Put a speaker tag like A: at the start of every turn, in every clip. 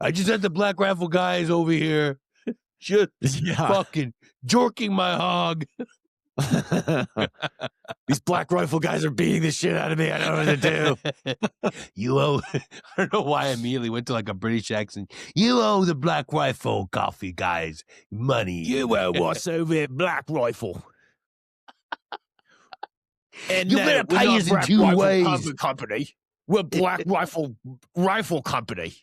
A: I just had the Black Rifle guys over here just fucking jorking my hog.
B: These Black Rifle guys are beating the shit out of me. I don't know what to do.
A: You owe, I don't know why I immediately went to like a British accent. You owe the Black Rifle coffee guys money.
B: You owe us over at Black Rifle. And
A: you better pay us in two ways.
B: Company. We're Black Rifle Company.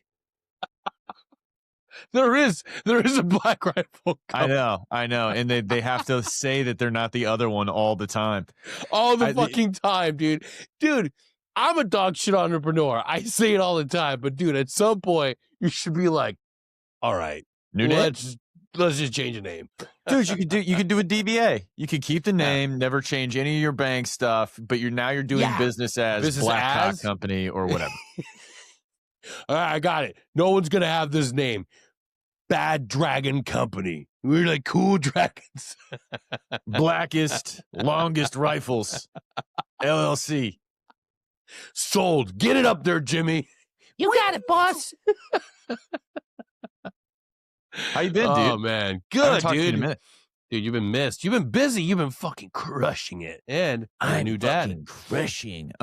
A: There is a Black Rifle company.
B: I know. And they have to say that they're not the other one all the time.
A: All the fucking time, dude. Dude, I'm a dog shit entrepreneur. I say it all the time. But, dude, at some point, you should be like, all right, let's just change the name.
B: Dude, you could do a DBA. You could keep the name, never change any of your bank stuff, but you're doing business as Black Cock Company or whatever.
A: All right, I got it. No one's going to have this name. Bad Dragon Company. We're like cool dragons.
B: Blackest, longest rifles. LLC.
A: Sold. Get it up there, Jimmy.
C: You got it, boss.
B: How you been, dude?
A: Oh, man. Good, dude. Dude, you've been missed. You've been busy. You've been fucking crushing it. And I'm a new dad.
B: Crushing.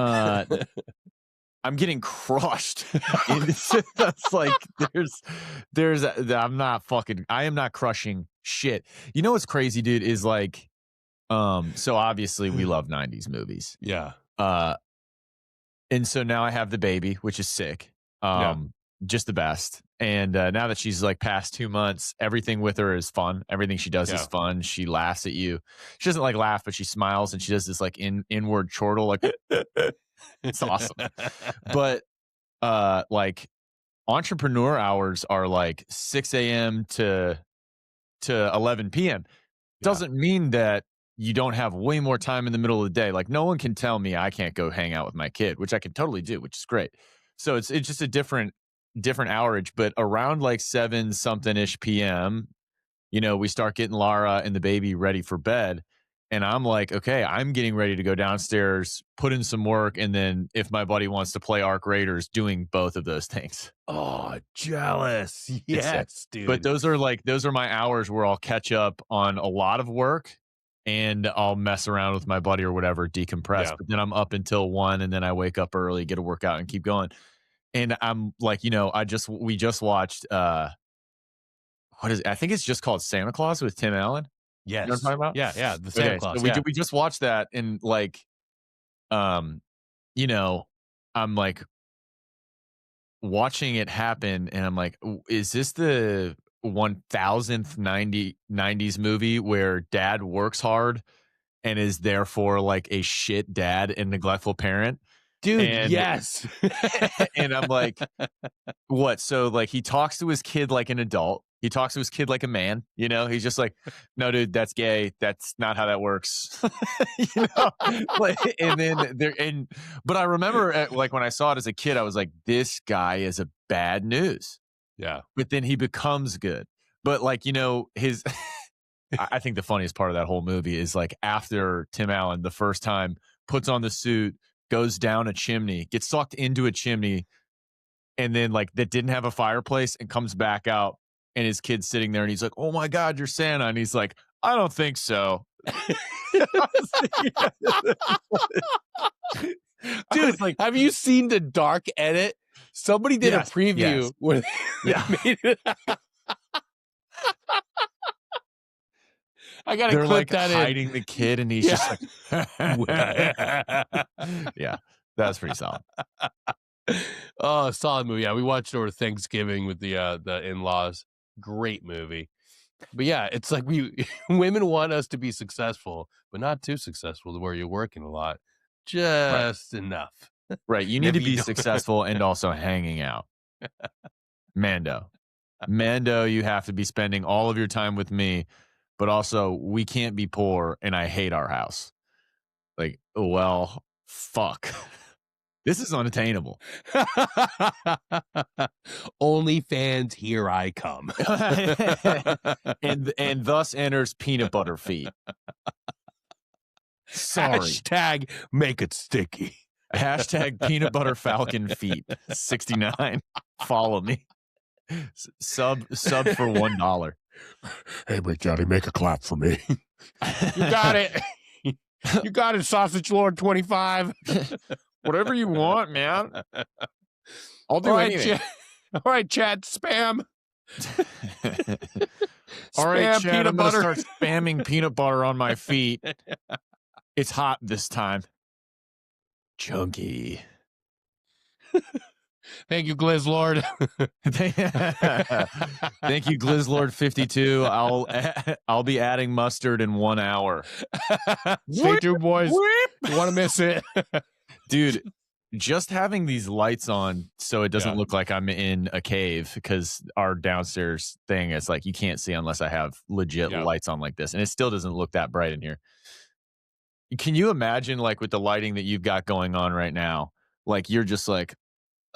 B: I'm getting crushed. That's like I am not crushing shit. You know what's crazy, dude, is like, so obviously we love 90s movies.
A: Yeah.
B: And so now I have the baby, which is sick. Just the best. And now that she's like past 2 months, everything with her is fun. Everything she does is fun. She laughs at you. She doesn't like laugh, but she smiles and she does this like inward chortle, like it's awesome. But like entrepreneur hours are like 6 a.m. to 11 p.m. Doesn't mean that you don't have way more time in the middle of the day. Like no one can tell me I can't go hang out with my kid, which I can totally do, which is great. So it's just a different hourage, but around like 7 something ish p.m., you know, we start getting Lara and the baby ready for bed. And I'm like, okay, I'm getting ready to go downstairs, put in some work. And then if my buddy wants to play Arc Raiders, doing both of those things.
A: Oh, jealous. Yes, dude.
B: But those are my hours where I'll catch up on a lot of work and I'll mess around with my buddy or whatever, decompress. But then I'm up until 1 and then I wake up early, get a workout and keep going. And I'm like, you know, we just watched, what is it? I think it's just called Santa Claus with Tim Allen.
A: Yes.
B: You know what I'm talking
A: about? Yeah. The Santa Claus.
B: So we just watched that and like, you know, I'm like watching it happen and I'm like, is this the 1000th 90s movie where dad works hard and is therefore like a shit dad and neglectful parent?
A: Dude, yes.
B: And I'm like, what? So like he talks to his kid like an adult. He talks to his kid like a man, you know, he's just like, no, dude, that's gay. That's not how that works. You know, like, but I remember like when I saw it as a kid, I was like, this guy is a bad news.
A: Yeah.
B: But then he becomes good. But like, you know, I think the funniest part of that whole movie is like after Tim Allen, the first time puts on the suit, goes down a chimney, gets sucked into a chimney, and then like that didn't have a fireplace and comes back out. And his kid's sitting there and he's like, oh my God, you're Santa. And he's like, I don't think so.
A: Dude, like, have you seen the dark edit? Somebody did a preview where they made it. I gotta clip
B: like
A: that
B: hiding
A: in.
B: the kid and he's just like, yeah, that's pretty solid.
A: Oh, solid movie. Yeah, we watched it over Thanksgiving with the in-laws. Great movie. But yeah, it's like women want us to be successful, but not too successful to where you're working a lot. Just enough.
B: Right. You need to be successful and also hanging out. Mando, you have to be spending all of your time with me, but also we can't be poor and I hate our house. Like, well, fuck. This is unattainable.
A: OnlyFans, here I come.
B: and thus enters peanut butter feet. Sorry.
A: Hashtag make it sticky.
B: Hashtag peanut butter falcon feet 69. Follow me. Sub for $1.
A: Hey, Big Daddy, make a clap for me. You got it. You got it, Sausage Lord 25.
B: Whatever you want, man. I'll do anything.
A: All right, chat, spam.
B: All right,
A: Spam
B: Chad, I'm
A: peanut
B: going to
A: butter.
B: start spamming peanut butter on my feet. It's hot this time. Chunky.
A: Thank you, Gliz Lord.
B: Thank you, Glizzlord 52. I'll be adding mustard in 1 hour.
A: Stay tuned, boys. You want to miss it.
B: Dude, just having these lights on so it doesn't look like I'm in a cave, because our downstairs thing is like you can't see unless I have legit lights on like this, and it still doesn't look that bright in here. Can you imagine, like, with the lighting that you've got going on right now, like you're just like,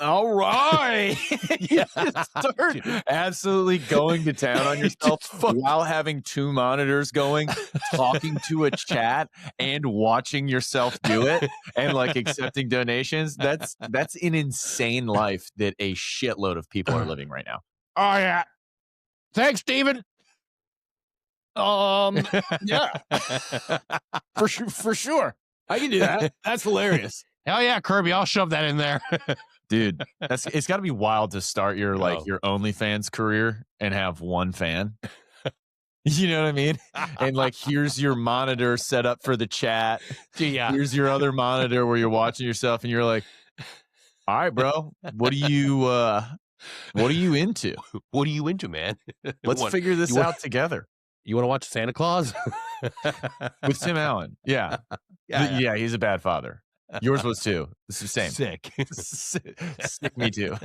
B: all right. You just start absolutely going to town on yourself while having 2 monitors going, talking to a chat and watching yourself do it and like accepting donations. That's an insane life that a shitload of people are living right now.
A: Oh yeah. Thanks, Steven.
B: Yeah. For sure. I can do that. That's hilarious.
A: Hell yeah, Kirby. I'll shove that in there.
B: Dude, it's got to be wild to start your your OnlyFans career and have 1 fan. You know what I mean? And like, here's your monitor set up for the chat.
A: Yeah.
B: Here's your other monitor where you're watching yourself, and you're like, all right, bro, what are you into?
A: What are you into, man?
B: Let's figure this out together.
A: You want to watch Santa Claus?
B: With Tim Allen? Yeah. Yeah, he's a bad father. Yours was too. It's the same.
A: Sick.
B: Sick, me too.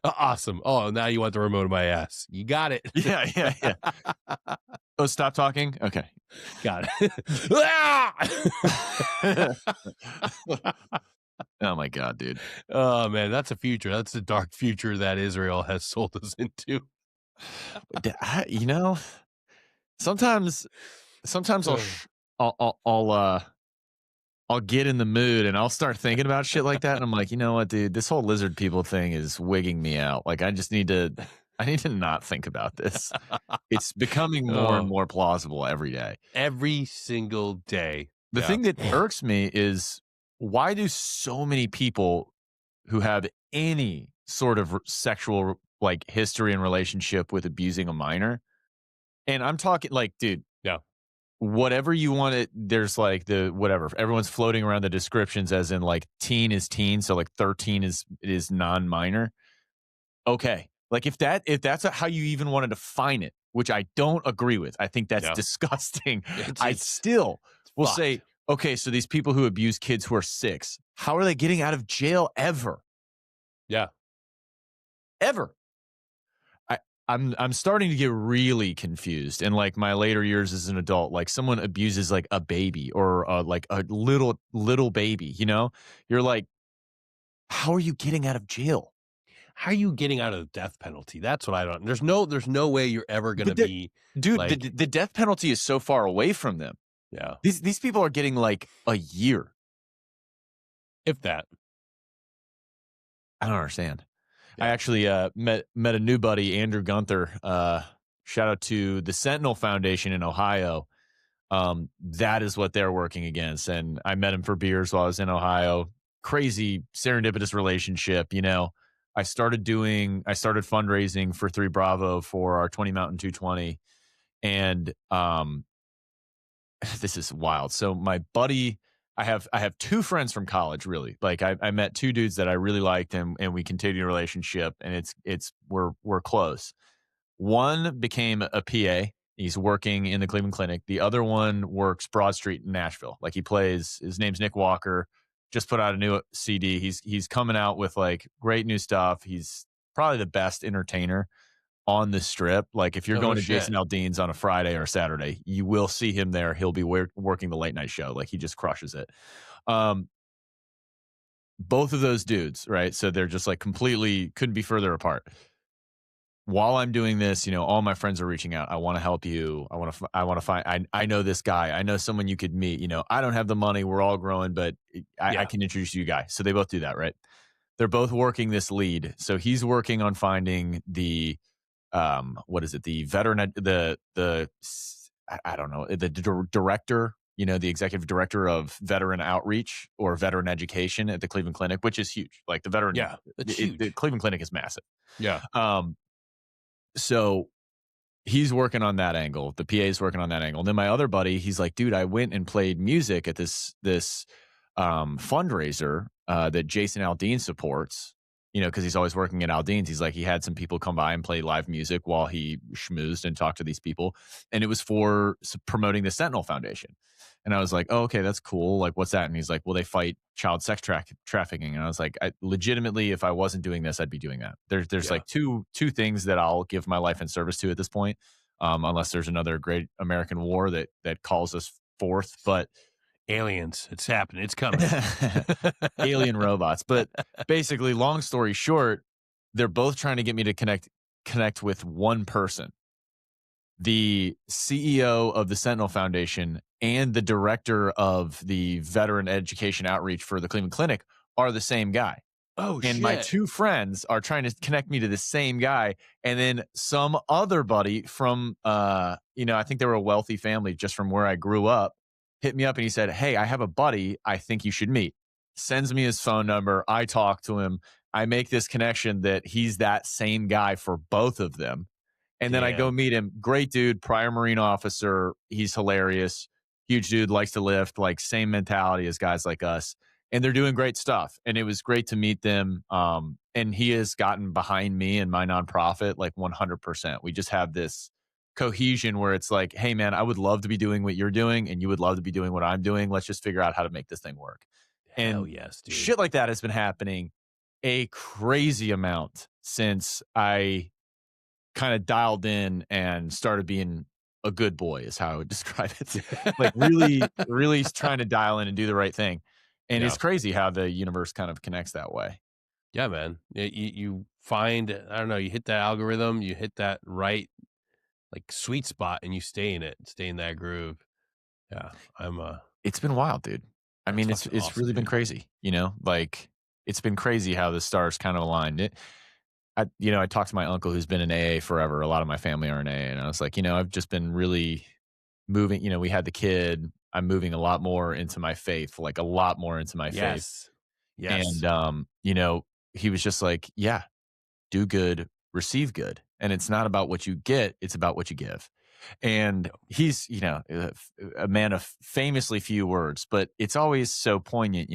A: Awesome. Oh, now you want the remote of my ass. You got it.
B: Yeah. Oh, stop talking? Okay.
A: Got it.
B: Oh my God, dude.
A: Oh man, that's a future. That's the dark future that Israel has sold us into.
B: You know, sometimes I'll get in the mood and I'll start thinking about shit like that, and I'm like, you know what, dude, this whole lizard people thing is wigging me out. Like, I need to not think about this. It's becoming more and more plausible every day.
A: Every single day.
B: The thing that irks me is, why do so many people who have any sort of sexual like history and relationship with abusing a minor, and I'm talking like, dude, whatever you want it, there's like the whatever. Everyone's floating around the descriptions as in like teen is teen, so like 13 is non-minor. Okay. Like if that's how you even want to define it, which I don't agree with. I think that's disgusting. I still will say, okay, so these people who abuse kids who are 6, how are they getting out of jail ever?
A: Yeah.
B: Ever. I'm starting to get really confused in like my later years as an adult. Like, someone abuses like a baby or like a little baby, you know, you're like, how are you getting out of jail?
A: How are you getting out of the death penalty? That's what I don't. There's no way you're ever going to be,
B: dude.
A: Like,
B: the death penalty is so far away from them.
A: Yeah,
B: these people are getting like a year,
A: if that.
B: I don't understand. I actually met a new buddy, Andrew Gunther. Shout out to the Sentinel Foundation in Ohio. That is what they're working against. And I met him for beers while I was in Ohio. Crazy serendipitous relationship. You know, I started fundraising for 3 Bravo for our 20 Mountain 220. And this is wild. So my buddy, I have 2 friends from college, really. Like, I met 2 dudes that I really liked, and we continued a relationship, and we're close. One became a PA. He's working in the Cleveland Clinic. The other one works Broad Street in Nashville. Like, his name's Nick Walker, just put out a new CD. He's coming out with like great new stuff. He's probably the best entertainer on the Strip. Like, if you're going to Jason Aldean's on a Friday or a Saturday, you will see him there. He'll be working the late night show. Like, he just crushes it. Both of those dudes, right? So they're just like completely couldn't be further apart. While I'm doing this, you know, all my friends are reaching out. I want to help you. I want to find, I know this guy. I know someone you could meet. You know, I don't have the money. We're all growing, but I can introduce you guys. So they both do that, right? they're both working this lead. So he's working on finding the what is it? The veteran, I don't know, the director, the executive director of veteran outreach or veteran education at the Cleveland Clinic, which is huge. Like
A: Yeah, that's
B: the
A: huge.
B: Cleveland Clinic is massive.
A: Yeah.
B: Um, so he's working on that angle. The PA is working on that angle. And then my other buddy, he's like, dude, I went and played music at this fundraiser that Jason Aldean supports. Because he's always working at Aldean's. He's like, he had some people come by and play live music while he schmoozed and talked to these people, and it was for promoting the Sentinel Foundation. And I was like, oh, okay, that's cool. Like, what's that? And he's like, well, they fight child sex trafficking. And I was like, legitimately, if I wasn't doing this, I'd be doing that. There's
A: Yeah.
B: like two things that I'll give my life in service to at this point, unless there's another great American war that calls us forth. But
A: Aliens, it's happening. It's coming.
B: Alien robots. But basically, long story short, they're both trying to get me to connect with one person. The CEO of the Sentinel Foundation and the director of the Veteran Education Outreach for the Cleveland Clinic are the same guy.
A: Oh,
B: And
A: shit.
B: my two friends are trying to connect me to the same guy. And then some other buddy from, I think they were a wealthy family just from where I grew up, hit me up and he said, hey, I have a buddy I think you should meet. Sends me his phone number. I talk to him. I make this connection that he's that same guy for both of them. And then I go
A: Damn.
B: meet him. Great dude, prior Marine officer. He's hilarious. Huge dude, likes to lift, like same mentality as guys like us. And they're doing great stuff. And it was great to meet them. And he has gotten behind me and my nonprofit like 100%. We just have this cohesion where it's like, hey, man, I would love to be doing what you're doing and you would love to be doing what I'm doing. Let's just figure out how to make this thing work.
A: Hell
B: And
A: yes, dude.
B: shit like that has been happening a crazy amount since I kind of dialed in and started being a good boy is how I would describe it. Like really, really trying to dial in and do the right thing. And it's crazy how the universe kind of connects that way.
A: Yeah, man. You find, I don't know, you hit that algorithm, you hit that right, like sweet spot and you stay in it, stay in that groove. Yeah.
B: It's been wild, dude. I mean, it's
A: awesome,
B: really been
A: dude.
B: crazy, like it's been crazy how the stars kind of aligned. I talked to my uncle who's been in AA forever. A lot of my family are in AA. And I was like, I've just been really moving, we had the kid. I'm moving a lot more into my faith, like a lot more into my faith.
A: Yes.
B: And, he was just like, yeah, do good, receive good. And it's not about what you get, it's about what you give. And he's, a man of famously few words, but it's always so poignant,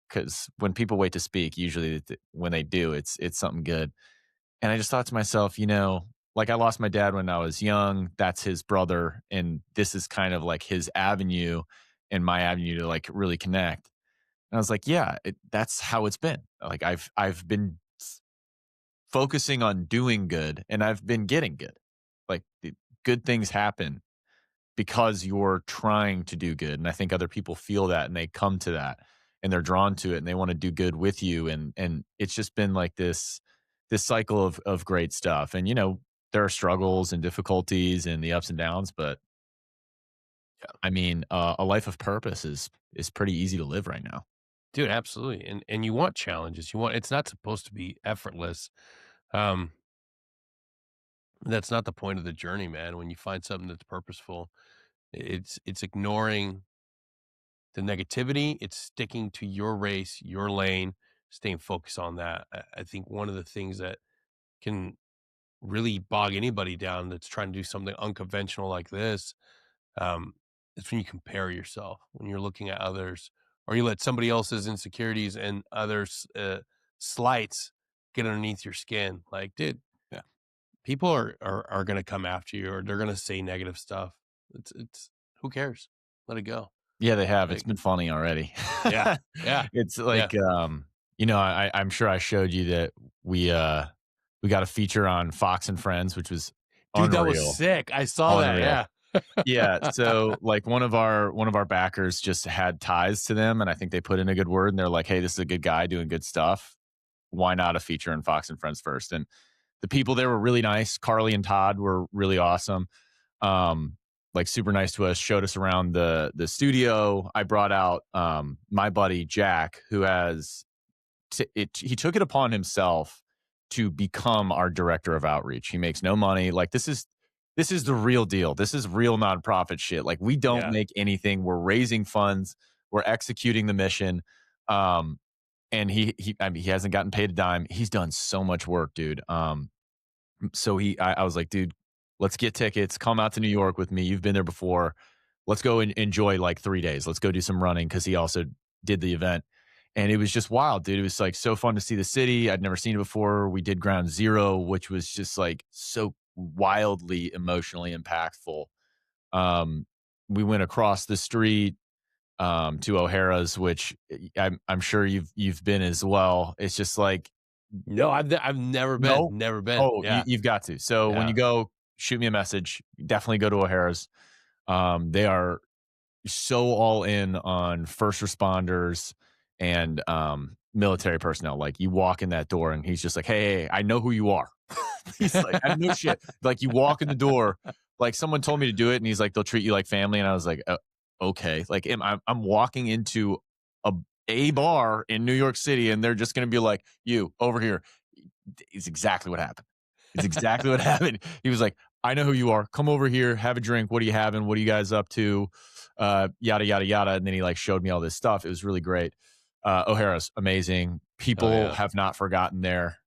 B: because when people wait to speak, usually when they do, it's something good. And I just thought to myself, like I lost my dad when I was young. That's his brother. And this is kind of like his avenue and my avenue to like really connect. And I was like, yeah, that's how it's been. Like I've been focusing on doing good and I've been getting good. Like the good things happen because you're trying to do good. And I think other people feel that and they come to that and they're drawn to it and they want to do good with you. And it's just been like this cycle of great stuff. And there are struggles and difficulties and the ups and downs, but I mean, a life of purpose is pretty easy to live right now.
A: Dude, absolutely. And you want challenges. It's not supposed to be effortless. That's not the point of the journey, man. When you find something that's purposeful, it's ignoring the negativity, it's sticking to your race, your lane, staying focused on that. I think one of the things that can really bog anybody down that's trying to do something unconventional like this, is when you compare yourself, when you're looking at others, or you let somebody else's insecurities and others' slights get underneath your skin. Like, dude,
B: Yeah.
A: people are going to come after you, or they're going to say negative stuff. It's who cares? Let it go.
B: Yeah, they have. It's
A: Like,
B: been funny already.
A: yeah.
B: It's like, I'm sure I showed you that we got a feature on Fox and Friends, which was
A: Dude, that was
B: unreal.
A: sick. I saw that.
B: Unreal.
A: Yeah.
B: Yeah. So like one of our backers just had ties to them and I think they put in a good word and they're like, hey, this is a good guy doing good stuff. Why not a feature in Fox and Friends first? And the people there were really nice. Carly and Todd were really awesome. Like super nice to us, showed us around the studio. I brought out my buddy Jack, who has he took it upon himself to become our director of outreach. He makes no money. Like this is the real deal. This is real nonprofit shit. Like we don't
A: Yeah.
B: make anything. We're raising funds. We're executing the mission. And I mean, he hasn't gotten paid a dime. He's done so much work, dude. So I was like, dude, let's get tickets. Come out to New York with me. You've been there before. Let's go and enjoy like 3 days. Let's go do some running because he also did the event. And it was just wild, dude. It was like so fun to see the city. I'd never seen it before. We did Ground Zero, which was just like so wildly emotionally impactful. Um, we went across the street to O'Hara's, which I'm sure you've been as well. It's just like
A: No, I've never been.
B: no.
A: Never been.
B: Oh,
A: Yeah.
B: you've got to. So when you
A: Yeah.
B: go, shoot me a message. Definitely go to O'Hara's. They are so all in on first responders and military personnel. Like you walk in that door and he's just like, hey, I know who you are. He's like, I no shit. Like you walk in the door, like someone told me to do it, and he's like, they'll treat you like family. And I was like, okay. Like I'm walking into a bar in New York City, and they're just gonna be like, you over here. It's exactly what happened. It's exactly what happened. He was like, I know who you are. Come over here, have a drink. What are you having? What are you guys up to? Yada, yada, yada. And then he like showed me all this stuff. It was really great. O'Hara's amazing.
A: Oh
B: People
A: yeah.
B: have not forgotten they're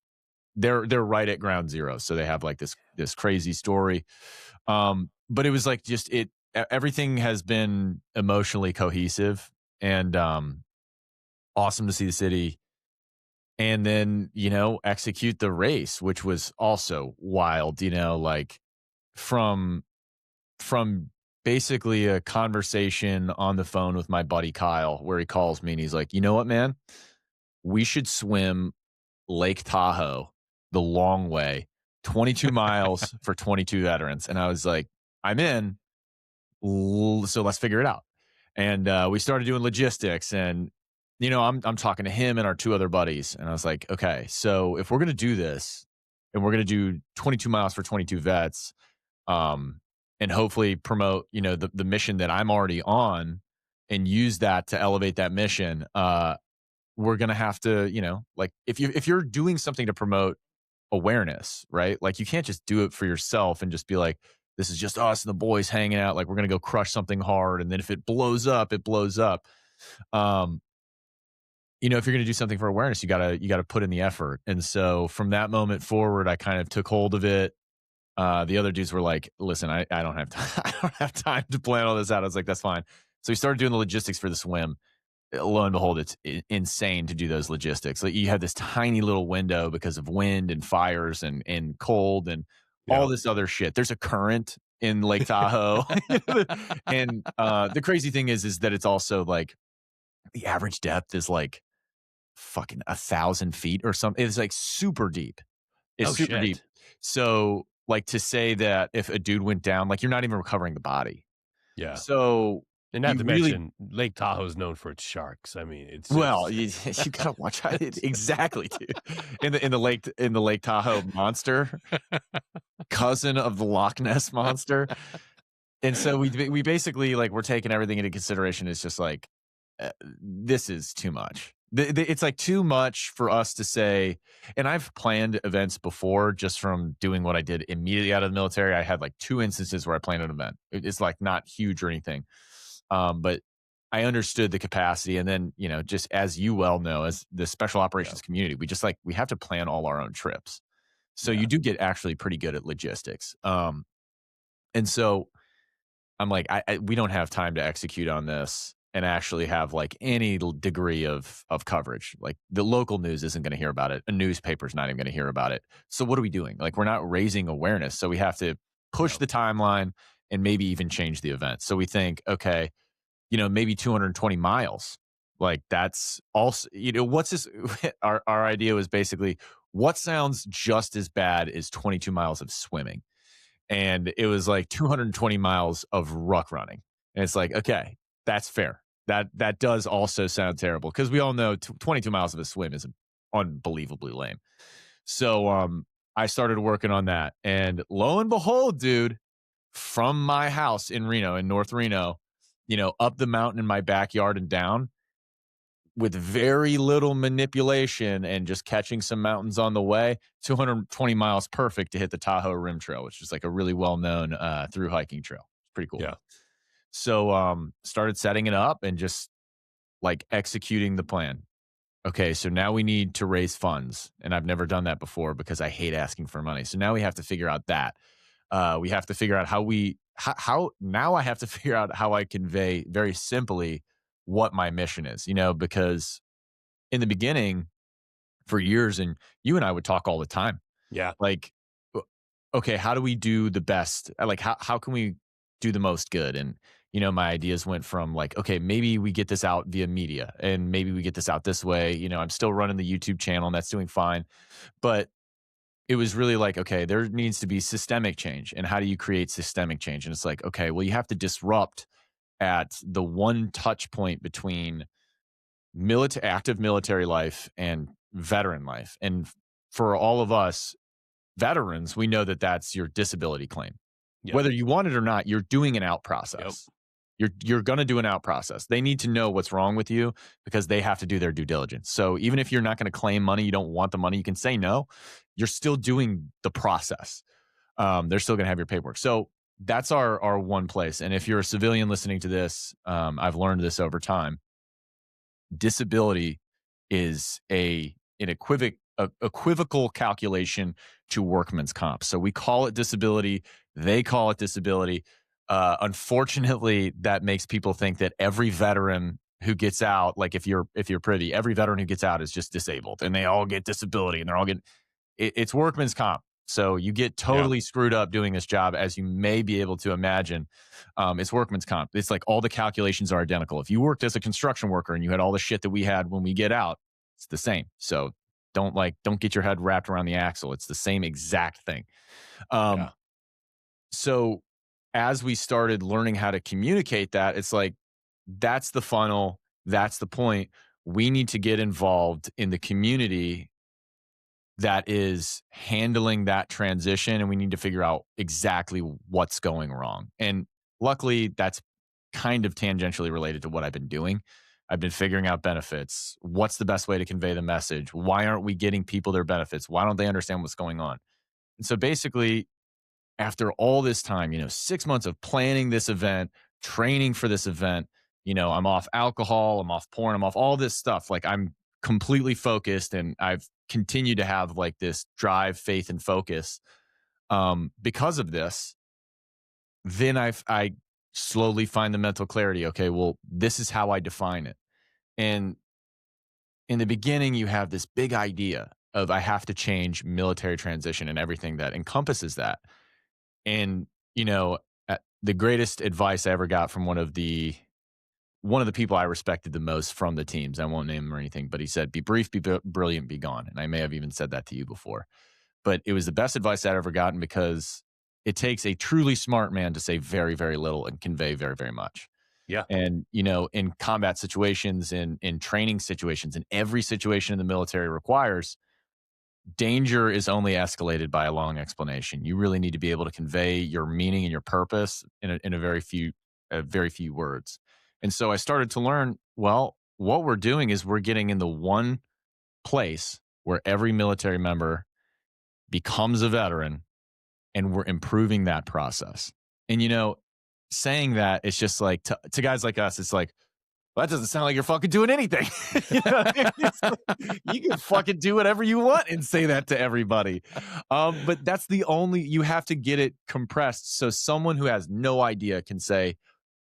B: right at ground zero. So they have like this crazy story. But it was like just everything has been emotionally cohesive and awesome to see the city. And then, execute the race, which was also wild, like from basically a conversation on the phone with my buddy Kyle, where he calls me and he's like, you know what, man, we should swim Lake Tahoe the long way, 22 miles for 22 veterans. And I was like, I'm in. So let's figure it out. And we started doing logistics, and I'm talking to him and our two other buddies, and I was like, okay, so if we're gonna do this, and we're gonna do 22 miles for 22 vets, and hopefully promote the mission that I'm already on, and use that to elevate that mission, we're gonna have to like if you're doing something to promote awareness, right? Like you can't just do it for yourself and just be like, this is just us and the boys hanging out. Like we're going to go crush something hard. And then if it blows up, it blows up. Um, if you're going to do something for awareness, you gotta put in the effort. And so from that moment forward, I kind of took hold of it. The other dudes were like, listen, I don't have time. I don't have time to plan all this out. I was like, that's fine. So we started doing the logistics for the swim. Lo and behold, it's insane to do those logistics. Like you have this tiny little window because of wind and fires and cold and all
A: Yeah.
B: this other shit. There's a current in Lake Tahoe. And the crazy thing is that it's also like the average depth is like fucking 1,000 feet or something. It's like super deep. It's
A: Oh
B: super deep.
A: shit.
B: So like to say that if a dude went down, like you're not even recovering the body.
A: Yeah.
B: So
A: And not
B: you
A: to
B: really
A: mention Lake Tahoe is known for its sharks. I mean,
B: well,
A: it's
B: you gotta watch out. Exactly, dude. In the Lake Tahoe monster, cousin of the Loch Ness monster, and so we basically like we're taking everything into consideration. It's just like this is too much. It's like too much for us to say. And I've planned events before just from doing what I did immediately out of the military. I had like 2 instances where I planned an event. It's like not huge or anything, but I understood the capacity. And then, just as you well know, as the special
A: yeah.
B: operations community, we have to plan all our own trips. So
A: Yeah.
B: you do get actually pretty good at logistics. And so I'm like, we don't have time to execute on this and actually have like any degree of coverage. Like the local news isn't going to hear about it. A newspaper's not even going to hear about it. So what are we doing? Like we're not raising awareness. So we have to push
A: Yeah.
B: the timeline and maybe even change the event. So we think, okay, maybe 220 miles. Like that's also, what's this? Our idea was basically what sounds just as bad as 22 miles of swimming. And it was like 220 miles of ruck running. And it's like, okay, that's fair. That does also sound terrible because we all know 22 miles of a swim is unbelievably lame. So I started working on that. And lo and behold, dude, from my house in Reno, in North Reno, up the mountain in my backyard and down, with very little manipulation and just catching some mountains on the way, 220 miles perfect to hit the Tahoe Rim Trail, which is like a really well-known through hiking trail. It's pretty cool.
A: Yeah.
B: So started setting it up and just like executing the plan. Okay, so now we need to raise funds. And I've never done that before because I hate asking for money. So now we have to figure out that. We have to figure out how now I have to figure out how I convey very simply what my mission is, because in the beginning for years, and you and I would talk all the time,
A: Yeah.
B: like, okay, how do we do the best? Like, how can we do the most good? And, my ideas went from like, okay, maybe we get this out via media and maybe we get this out this way. I'm still running the YouTube channel and that's doing fine. But it was really like, okay, there needs to be systemic change. And how do you create systemic change? And it's like, okay, well, you have to disrupt at the one touch point between active military life and veteran life. And for all of us veterans, we know that that's your disability claim.
A: Yep.
B: Whether you want it or not, you're doing an out process.
A: Yep.
B: You're going to do an out process. They need to know what's wrong with you because they have to do their due diligence. So even if you're not going to claim money, you don't want the money, you can say no. You're still doing the process. They're still going to have your paperwork. So that's our one place. And if you're a civilian listening to this, I've learned this over time. Disability is an equivocal calculation to workman's comp. So we call it disability. They call it disability. Unfortunately, that makes people think that every veteran who gets out, like if you're privy, every veteran who gets out is just disabled and they all get disability and they're all getting it's workman's comp. So you get totally screwed up doing this job, as you may be able to imagine. It's workman's comp. It's like all the calculations are identical. If you worked as a construction worker and you had all the shit that we had when we get out, it's the same. So don't get your head wrapped around the axle. It's the same exact thing. So as we started learning how to communicate that, it's like, that's the funnel. That's the point. We need to get involved in the community that is handling that transition, and we need to figure out exactly what's going wrong. And luckily, that's kind of tangentially related to what I've been doing. I've been figuring out benefits. What's the best way to convey the message? Why aren't we getting people their benefits? Why don't they understand what's going on? And so basically, after all this time, 6 months of planning this event, training for this event, I'm off alcohol, I'm off porn, I'm off all this stuff. Like, I'm completely focused, and I've continued to have like this drive, faith, and focus because of this. Then I slowly find the mental clarity. Okay, well, this is how I define it. And in the beginning, you have this big idea of I have to change military transition and everything that encompasses that. And, the greatest advice I ever got from one of the people I respected the most from the teams, I won't name him or anything, but he said, be brief, be brilliant, be gone. And I may have even said that to you before, but it was the best advice I'd ever gotten, because it takes a truly smart man to say very, very little and convey very, very much.
A: Yeah.
B: And, in combat situations, in training situations, in every situation in the military requires, danger is only escalated by a long explanation. You really need to be able to convey your meaning and your purpose in a very few words. And so I started to learn, well, what we're doing is we're getting in the one place where every military member becomes a veteran, and we're improving that process. And, saying that, it's just like to guys like us, it's like, well, that doesn't sound like you're fucking doing anything. You can fucking do whatever you want and say that to everybody. But that's you have to get it compressed. So someone who has no idea can say,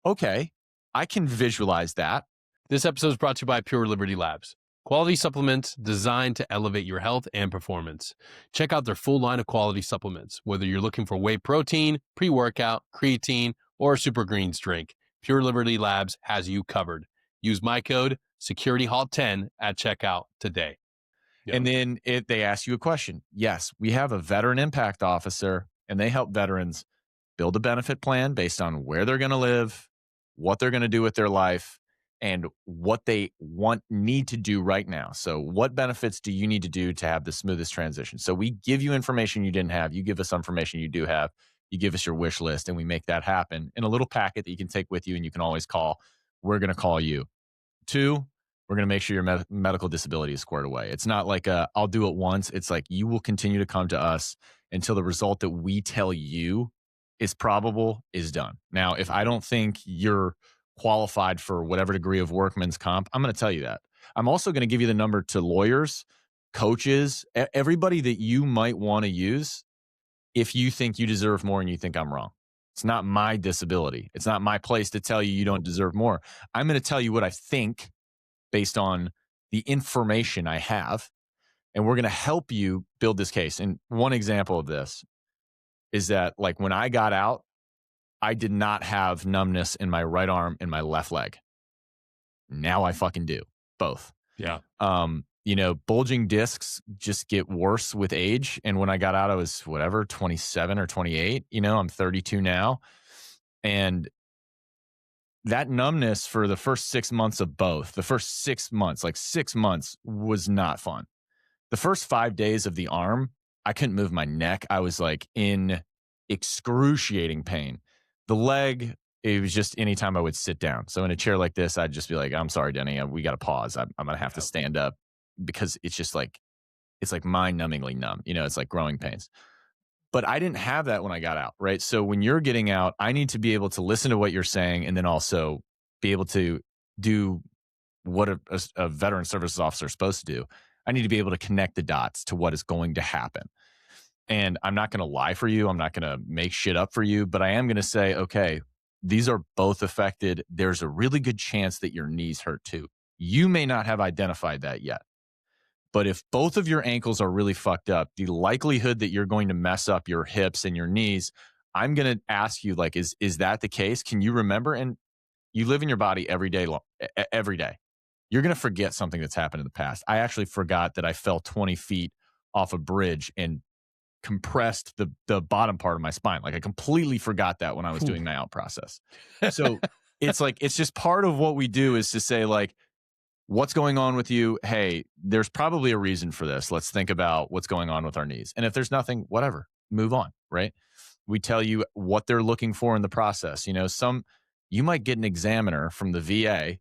B: okay, I can visualize that.
A: This episode is brought to you by Pure Liberty Labs. Quality supplements designed to elevate your health and performance. Check out their full line of quality supplements, whether you're looking for whey protein, pre-workout, creatine, or a super greens drink. Pure Liberty Labs has you covered. Use my code SecurityHalt10 at checkout today.
B: Yep. And then they ask you a question. Yes, we have a veteran impact officer, and they help veterans build a benefit plan based on where they're going to live, what they're going to do with their life, and what they need to do right now. So what benefits do you need to do to have the smoothest transition? So we give you information you didn't have. You give us information you do have. You give us your wish list, and we make that happen in a little packet that you can take with you, and you can always call. We're going to call you. 2, We're going to make sure your medical disability is squared away. It's not like I'll do it once. It's like you will continue to come to us until the result that we tell you is probable is done. Now, if I don't think you're qualified for whatever degree of workman's comp, I'm going to tell you that. I'm also going to give you the number to lawyers, coaches, everybody that you might want to use if you think you deserve more and you think I'm wrong. It's not my disability. It's not my place to tell you you don't deserve more. I'm going to tell you what I think based on the information I have, and we're going to help you build this case. And one example of this is that, like, when I got out, I did not have numbness in my right arm and my left leg. Now I fucking do both.
A: Yeah.
B: Bulging discs just get worse with age. And when I got out, I was 27 or 28. I'm 32 now. And that numbness for the first 6 months of both, the first 6 months, like 6 months, was not fun. The first 5 days of the arm, I couldn't move my neck. I was like in excruciating pain. The leg, it was just anytime I would sit down. So in a chair like this, I'd just be like, I'm sorry, Denny, we got to pause. I'm going to have to stand up, because it's just like, it's like mind-numbingly numb. It's like growing pains. But I didn't have that when I got out, right? So when you're getting out, I need to be able to listen to what you're saying and then also be able to do what a veteran services officer is supposed to do. I need to be able to connect the dots to what is going to happen. And I'm not going to lie for you. I'm not going to make shit up for you, but I am going to say, okay, these are both affected. There's a really good chance that your knees hurt too. You may not have identified that yet. But if both of your ankles are really fucked up, the likelihood that you're going to mess up your hips and your knees, I'm going to ask you, like, is that the case? Can you remember? And you live in your body every day. You're going to forget something that's happened in the past. I actually forgot that I fell 20 feet off a bridge and compressed the bottom part of my spine. Like, I completely forgot that when I was doing my out process. So it's like, it's just part of what we do is to say, like, what's going on with you? Hey, there's probably a reason for this. Let's think about what's going on with our knees. And if there's nothing, whatever, move on, right? We tell you what they're looking for in the process. You might get an examiner from the VA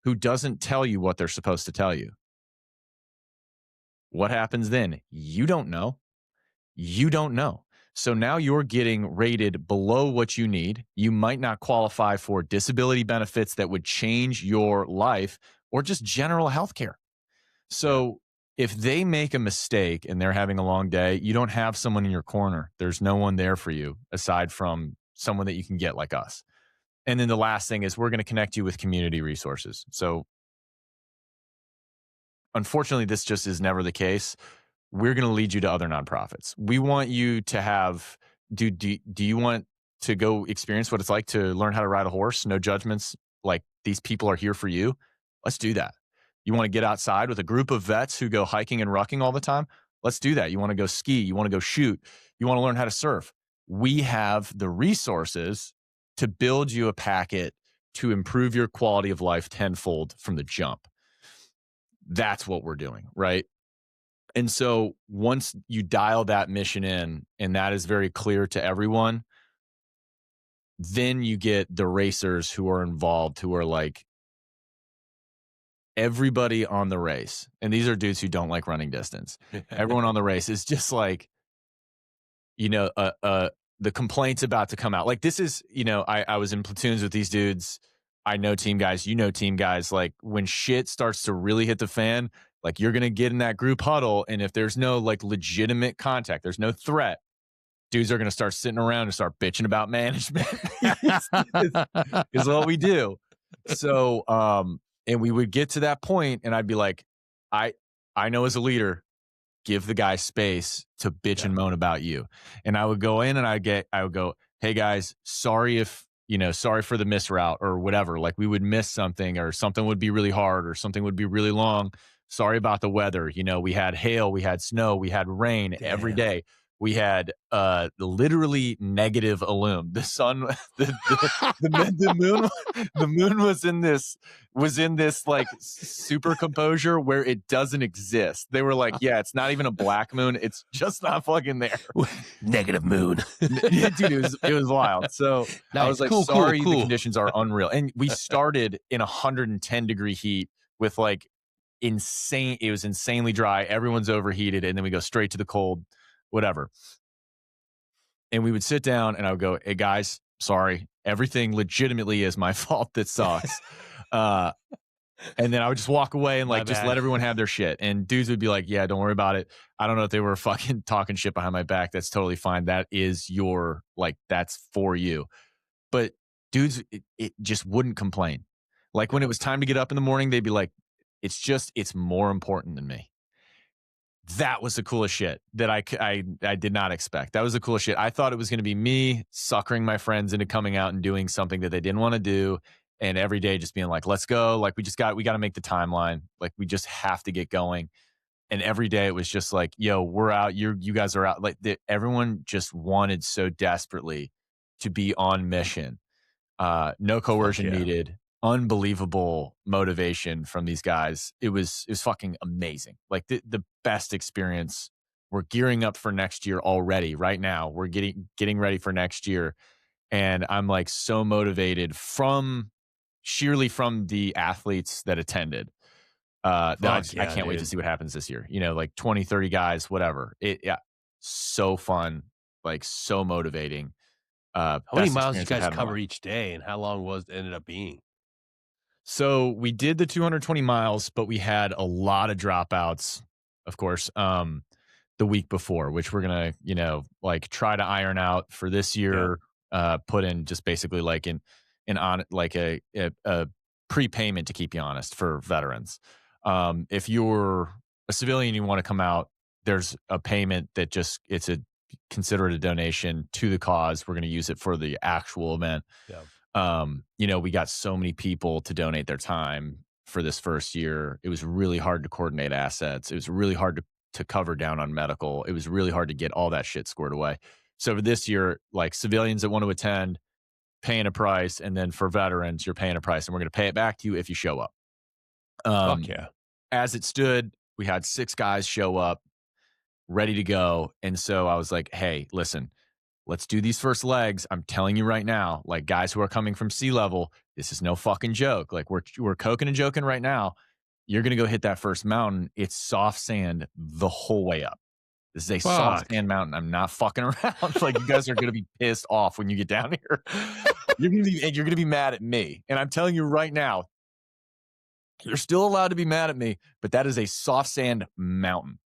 B: who doesn't tell you what they're supposed to tell you. What happens then? You don't know. So now you're getting rated below what you need. You might not qualify for disability benefits that would change your life, or just general health care. So if they make a mistake and they're having a long day, you don't have someone in your corner. There's no one there for you aside from someone that you can get like us. And then the last thing is, we're going to connect you with community resources. So unfortunately, this just is never the case. We're going to lead you to other nonprofits. We want you to have, do you want to go experience what it's like to learn how to ride a horse? No judgments. Like, these people are here for you. Let's do that. You want to get outside with a group of vets who go hiking and rucking all the time? Let's do that. You want to go ski? You want to go shoot? You want to learn how to surf? We have the resources to build you a packet to improve your quality of life tenfold from the jump. That's what we're doing, right? And so once you dial that mission in, and that is very clear to everyone, then you get the racers who are involved, who are like, everybody on the race, and these are dudes who don't like running distance. Everyone on the race is just like, the complaints about to come out. Like, this is, I was in platoons with these dudes. I know team guys, team guys. Like, when shit starts to really hit the fan, like, you're going to get in that group huddle. And if there's no like legitimate contact, there's no threat, dudes are going to start sitting around and start bitching about management. is what we do. So, and we would get to that point, and I'd be like, I know as a leader, give the guy space to bitch and moan about you. And I would go in and I would go, hey guys, sorry for the miss route or whatever. Like, we would miss something, or something would be really hard, or something would be really long. Sorry about the weather. We had hail, we had snow, we had rain every day. We had literally negative illum. The sun, the moon was in this like super composure where it doesn't exist. They were like, yeah, it's not even a black moon. It's just not fucking there.
A: Negative moon.
B: Dude, it was wild. So nice. I was like, sorry, the conditions are unreal. And we started in 110-degree heat with like insane. It was insanely dry. Everyone's overheated, and then we go straight to the cold, whatever. And we would sit down, and I would go, "Hey guys, sorry, everything legitimately is my fault. That sucks." Uh, and then I would just walk away and
A: My
B: just
A: bad.
B: let everyone have their shit. And dudes would be like, "Yeah, don't worry about it." I don't know if they were fucking talking shit behind my back. That's totally fine. That is your that's for you. But dudes, it just wouldn't complain. Like when it was time to get up in the morning, they'd be like, it's more important than me. That was the coolest shit that I did not expect. That was the coolest shit. I thought it was going to be me suckering my friends into coming out and doing something that they didn't want to do. And every day just being like, let's go. Like we got to make the timeline. Like we just have to get going. And every day it was just like, yo, we're out. You guys are out. Like everyone just wanted so desperately to be on mission. No coercion needed. Unbelievable motivation from these guys. It was fucking amazing. Like the best experience. We're gearing up for next year already. Right now, we're getting ready for next year, and I'm like so motivated sheerly from the athletes that attended. That I can't wait to see what happens this year. Like 20, 30 guys, whatever. Yeah, so fun, like so motivating.
A: How many
B: Best
A: miles did you
B: experience I've
A: guys
B: had in my
A: cover
B: life.
A: each day, and how long ended up being?
B: So we did the 220 miles, but we had a lot of dropouts, of course, the week before, which we're gonna, try to iron out for this
A: Yeah.
B: year. Put in just basically like on like a prepayment to keep you honest for veterans. If you're a civilian, you want to come out, there's a payment that consider it a donation to the cause. We're going to use it for the actual event.
A: Yeah.
B: We got so many people to donate their time for this first year. It was really hard to coordinate assets. It was really hard to cover down on medical. It was really hard to get all that shit squared away. So for this year, like civilians that want to attend, paying a price, and then for veterans, you're paying a price, and we're going to pay it back to you if you show up.
A: Fuck yeah.
B: As it stood, we had 6 guys show up ready to go. And so I was like, hey, listen, let's do these first legs. I'm telling you right now, like guys who are coming from sea level, this is no fucking joke. Like we're coking and joking right now. You're going to go hit that first mountain. It's soft sand the whole way up. This is a soft sand mountain. I'm not fucking around. Like you guys are going to be pissed off when you get down here. You're going to be mad at me. And I'm telling you right now, you're still allowed to be mad at me, but that is a soft sand mountain.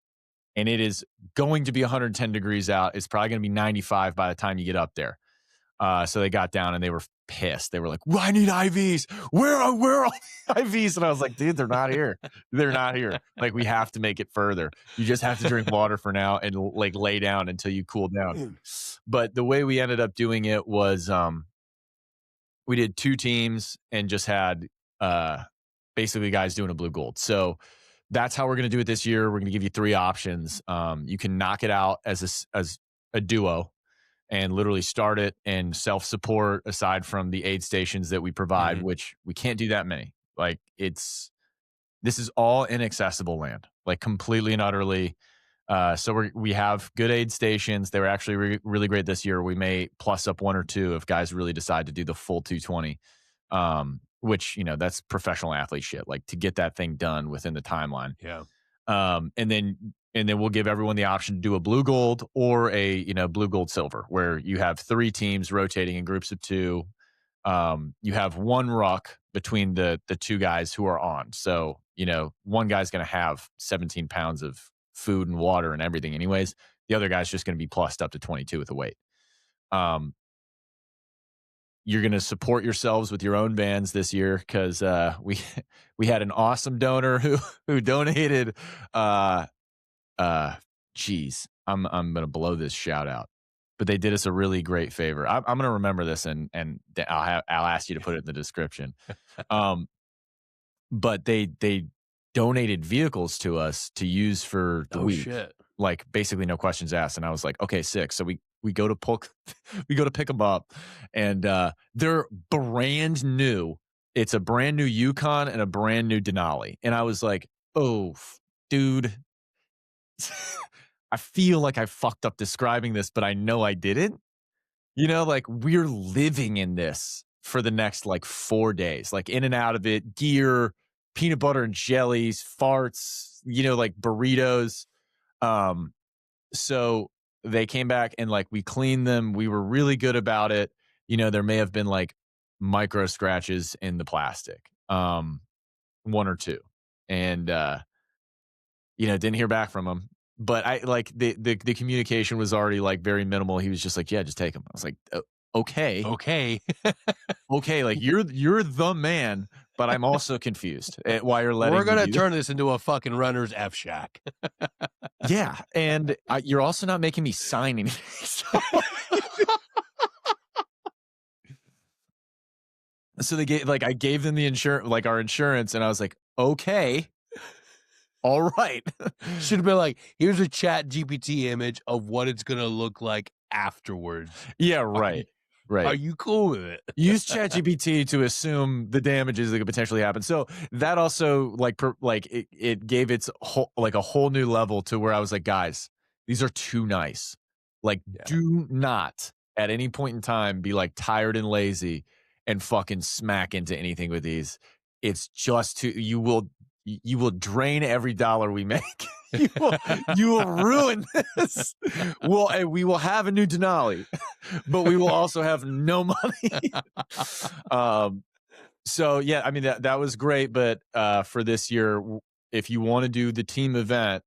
B: And it is going to be 110 degrees out. It's probably going to be 95 by the time you get up there. So they got down and they were pissed. They were like, well, I need IVs. Where are all the IVs? And I was like, dude, they're not here. They're not here. Like, we have to make it further. You just have to drink water for now and like lay down until you cool down. But the way we ended up doing it was we did 2 teams and just had basically guys doing a blue gold. So that's how we're going to do it this year. We're going to give you 3 options. You can knock it out as a duo and literally start it and self-support aside from the aid stations that we provide, which we can't do that many. Like this is all inaccessible land, like completely and utterly. So we have good aid stations. They were actually really great this year. We may plus up 1 or 2 if guys really decide to do the full 220. Which, that's professional athlete shit, like to get that thing done within the timeline.
A: Yeah.
B: And then we'll give everyone the option to do a blue gold or a, blue gold silver, where you have 3 teams rotating in groups of 2. You have 1 ruck between the 2 guys who are on. So, one guy's going to have 17 pounds of food and water and everything anyways. The other guy's just going to be plussed up to 22 with the weight. You're going to support yourselves with your own bands this year because we had an awesome donor who donated. Geez, I'm going to blow this shout out, but they did us a really great favor. I'm going to remember this and I'll ask you to put it in the description. But they donated vehicles to us to use for the week.
A: Shit.
B: Like basically no questions asked. And I was like, okay, sick. So we go to pick them up, and they're brand new. It's a brand new Yukon and a brand new Denali. And I was like, oh, dude, I feel like I fucked up describing this, but I know I didn't. Like we're living in this for the next like 4 days, like in and out of it, gear, peanut butter and jellies, farts, like burritos. So they came back and like we cleaned them. We were really good about it. There may have been like micro scratches in the plastic, one or two, and didn't hear back from him. But I like the communication was already like very minimal. He was just like, "Yeah, just take him." I was like, "Okay,
A: Okay.
B: okay, like you're the man." But I'm also confused at why you're letting
A: We're
B: me
A: gonna
B: do this.
A: turn this into a fucking runner's F shack.
B: Yeah, and you're also not making me sign anything. So they gave I gave them the insurance, like our insurance, and I was like, "Okay, all right."
A: Should have been like, here's a chat GPT image of what it's gonna look like afterwards.
B: Yeah,
A: Are
B: right,
A: you, are
B: right.
A: you cool with it?
B: Use ChatGPT to assume the damages that could potentially happen. So that also it gave its whole like a whole new level to where I was like, guys, these are too nice. Like,
A: Yeah.
B: do not at any point in time be like tired and lazy and fucking smack into anything with these. It's just too you will drain every dollar we make. you will ruin this. We will have a new Denali, but we will also have no money. So yeah, I mean that was great, but for this year, if you want to do the team event,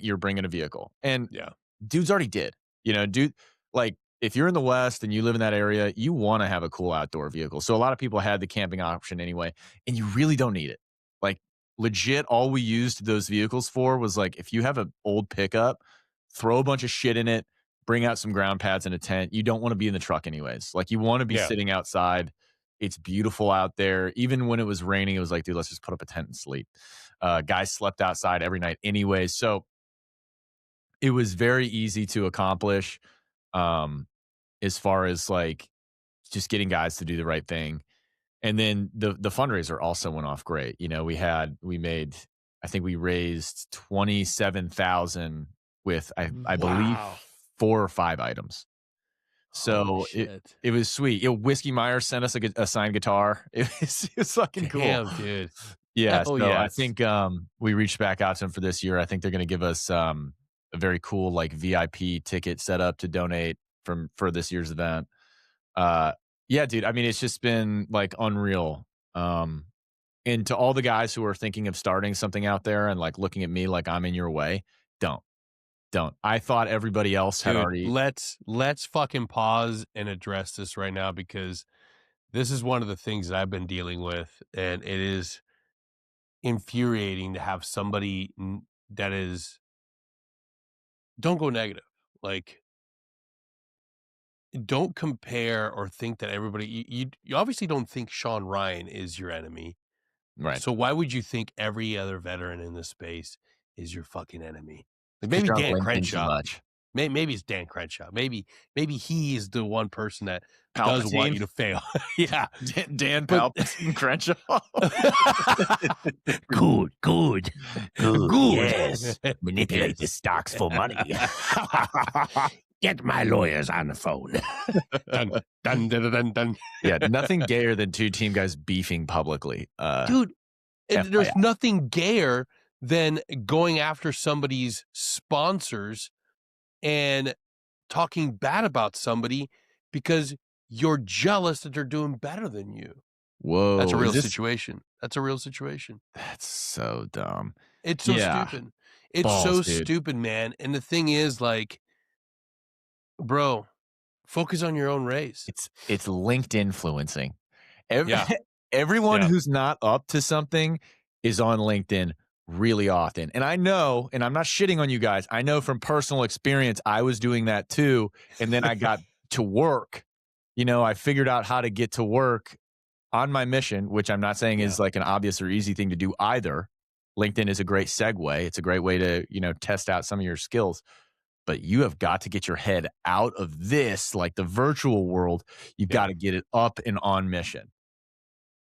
B: you're bringing a vehicle, and
A: Yeah.
B: dudes already did. Dude, like if you're in the West and you live in that area, you want to have a cool outdoor vehicle. So a lot of people had the camping option anyway, and you really don't need it. Like legit, all we used those vehicles for was like if you have an old pickup, throw a bunch of shit in it, bring out some ground pads and a tent. You don't want to be in the truck anyways. Like you want to be
A: Yeah.
B: sitting outside. It's beautiful out there. Even when it was raining, it was like, dude, let's just put up a tent and sleep. Guys slept outside every night anyway. So it was very easy to accomplish, um, as far as like just getting guys to do the right thing. And then the fundraiser also went off great. We made, I think we raised 27,000 with I believe
A: Wow.
B: 4 or 5 items.
A: Holy
B: So
A: shit.
B: it was sweet. Whiskey Myers sent us a signed guitar. It was fucking cool.
A: Damn, dude.
B: Yeah,
A: Hell
B: so I
A: yes.
B: think, we reached back out to him for this year. I think they're gonna give us, a very cool, like, VIP ticket set up to donate for this year's event. Uh, yeah, dude, I mean, it's just been, like, unreal. And to all the guys who are thinking of starting something out there and, like, looking at me like I'm in your way, don't, don't. I thought everybody else had
A: Dude,
B: already.
A: let's fucking pause and address this right now because this is one of the things that I've been dealing with, and it is infuriating to have somebody that is don't go negative. Like, don't compare or think that everybody you obviously don't think Sean Ryan is your enemy.
B: Right.
A: So why would you think every other veteran in this space is your fucking enemy? Like
B: 'Cause
A: maybe
B: you're on
A: Dan
B: LinkedIn too
A: Crenshaw.
B: much.
A: Maybe it's Dan Crenshaw. Maybe he is the one person that does want
B: Palpatine?
A: you to fail. Yeah.
B: Dan
A: But
B: Palpatine Crenshaw?
C: Good, good, good.
A: good.
C: Yes. Manipulate the stocks for money. Get my lawyers on the phone.
A: Dun, dun, dun, dun, dun.
B: Yeah, nothing gayer than 2 team guys beefing publicly.
A: Dude, and
B: FYI.
A: there's nothing gayer than going after somebody's sponsors and talking bad about somebody because you're jealous that they're doing better than you.
B: Whoa,
A: That's a real
B: is this
A: situation. That's a real situation.
B: That's so dumb.
A: It's so
B: Yeah,
A: stupid. It's
B: balls,
A: so
B: dude.
A: stupid, man. And the thing is, like, bro, focus on your own race.
B: It's linked influencing. Ev
A: Yeah.
B: Everyone
A: Yeah.
B: who's not up to something is on LinkedIn really often. And I know, and I'm not shitting on you guys, I know from personal experience, I was doing that too, and then I got to work. I figured out how to get to work on my mission, which I'm not saying is like an obvious or easy thing to do either. LinkedIn is a great segue. It's a great way to, test out some of your skills. But you have got to get your head out of this, like the virtual world. You've got to get it up and on mission.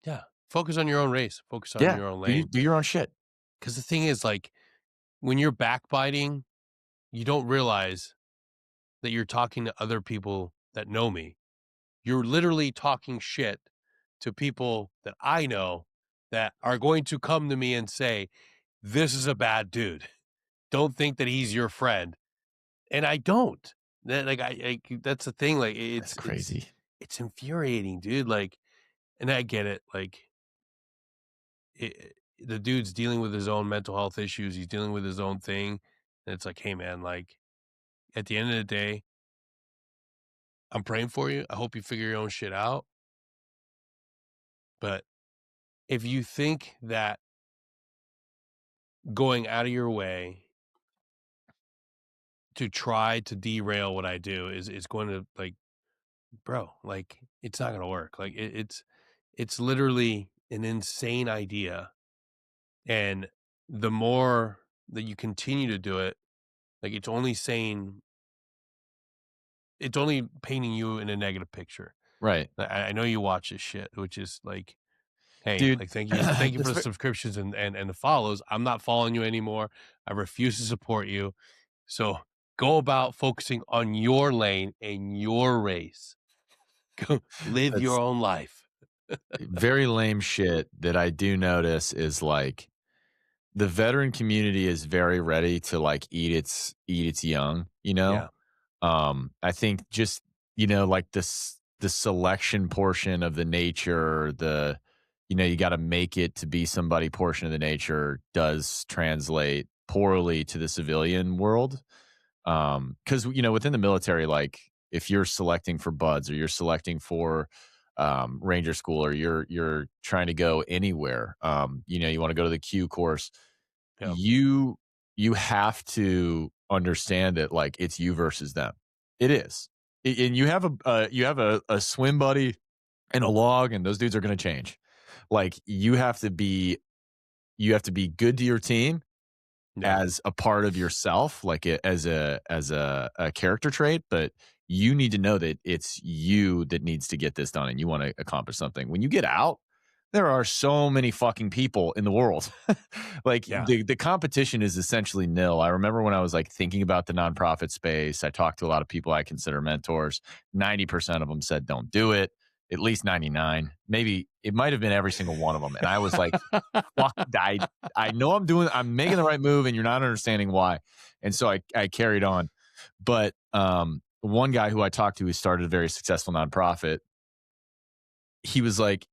A: Yeah. Focus on your own race. Focus on
B: Yeah,
A: your own lane.
B: do your own shit.
A: Because the thing is, like, when you're backbiting, you don't realize that you're talking to other people that know me. You're literally talking shit to people that I know that are going to come to me and say, this is a bad dude. Don't think that he's your friend. And I don't. That's the thing. Like,
B: That's crazy.
A: It's infuriating, dude. Like, and I get it. Like, the dude's dealing with his own mental health issues. He's dealing with his own thing. And it's like, hey, man, like, at the end of the day, I'm praying for you. I hope you figure your own shit out. But if you think that going out of your way to try to derail what I do is going to, like, bro, like, it's not going to work. Like, it's literally an insane idea. And the more that you continue to do it, like, it's only painting you in a negative picture.
B: Right.
A: I know you watch this shit, which is like, hey,
B: Dude,
A: like, thank you for the subscriptions and the follows. I'm not following you anymore. I refuse to support you. So go about focusing on your lane and your race. Go live your own life.
B: Very lame shit that I do notice is like the veteran community is very ready to like eat its young, you know? I think just, you know, like the selection portion of the nature, you got to make it to be somebody portion of the nature does translate poorly to the civilian world. Because within the military, like if you're selecting for buds or you're selecting for ranger school or you're trying to go anywhere, you want to go to the Q course, you have to understand that like it's you versus them. It is. And you have a swim buddy and a log, and those dudes are going to change. Like you have to be good to your team as a part of yourself, like as a character trait, but you need to know that it's you that needs to get this done and you want to accomplish something. When you get out, there are so many fucking people in the world. Like the competition is essentially nil. I remember when I was like thinking about the nonprofit space, I talked to a lot of people I consider mentors. 90% of them said, don't do it. At least 99, maybe it might've been every single one of them. And I was like, fuck, I know I'm making the right move and you're not understanding why. And so I carried on. But one guy who I talked to who started a very successful nonprofit, he was like,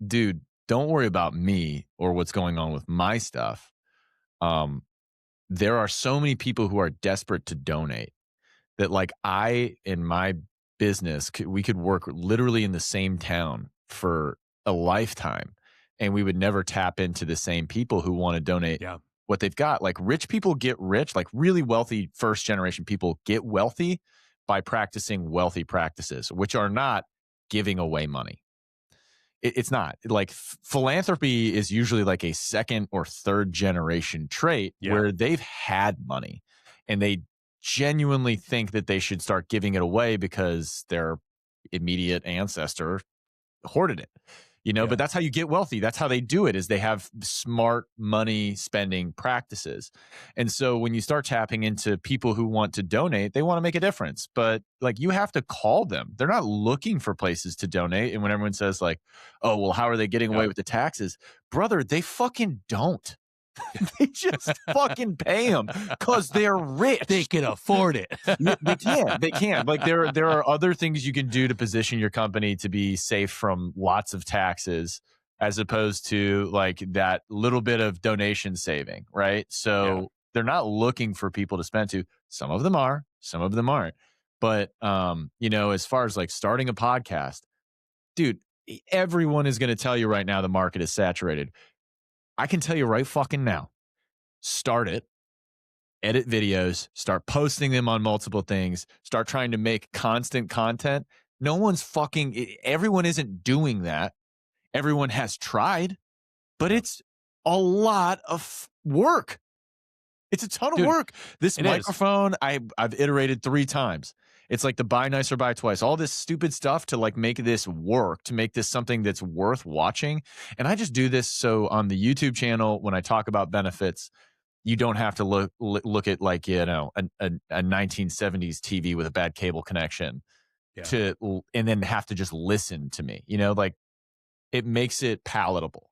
B: dude, don't worry about me or what's going on with my stuff. There are so many people who are desperate to donate that like I in my business, we could work literally in the same town for a lifetime and we would never tap into the same people who want to donate what they've got. Like rich people get rich, like really wealthy first generation people get wealthy by practicing wealthy practices, which are not giving away money. It's not like philanthropy is usually like a second or third generation trait where they've had money and they genuinely think that they should start giving it away because their immediate ancestor hoarded it, but that's how you get wealthy. That's how they do it is they have smart money spending practices. And so when you start tapping into people who want to donate, they want to make a difference, but like you have to call them. They're not looking for places to donate. And when everyone says like, oh, well, how are they getting away with the taxes? Brother, they fucking don't. They just fucking pay them because they're rich.
A: They can afford it.
B: They can. Like there are other things you can do to position your company to be safe from lots of taxes, as opposed to like that little bit of donation saving, right? So they're not looking for people to spend to. Some of them are, some of them aren't. But as far as like starting a podcast, dude, everyone is going to tell you right now the market is saturated. I can tell you right fucking now, start it, edit videos, start posting them on multiple things, start trying to make constant content. Everyone isn't doing that. Everyone has tried, but it's a lot of work. It's a ton of work. This microphone, I've iterated 3 times. It's like the buy nice or buy twice. All this stupid stuff to like make this work, to make this something that's worth watching. And I just do this so on the YouTube channel, when I talk about benefits, you don't have to look at like, a 1970s TV with a bad cable connection and then have to just listen to me, like it makes it palatable.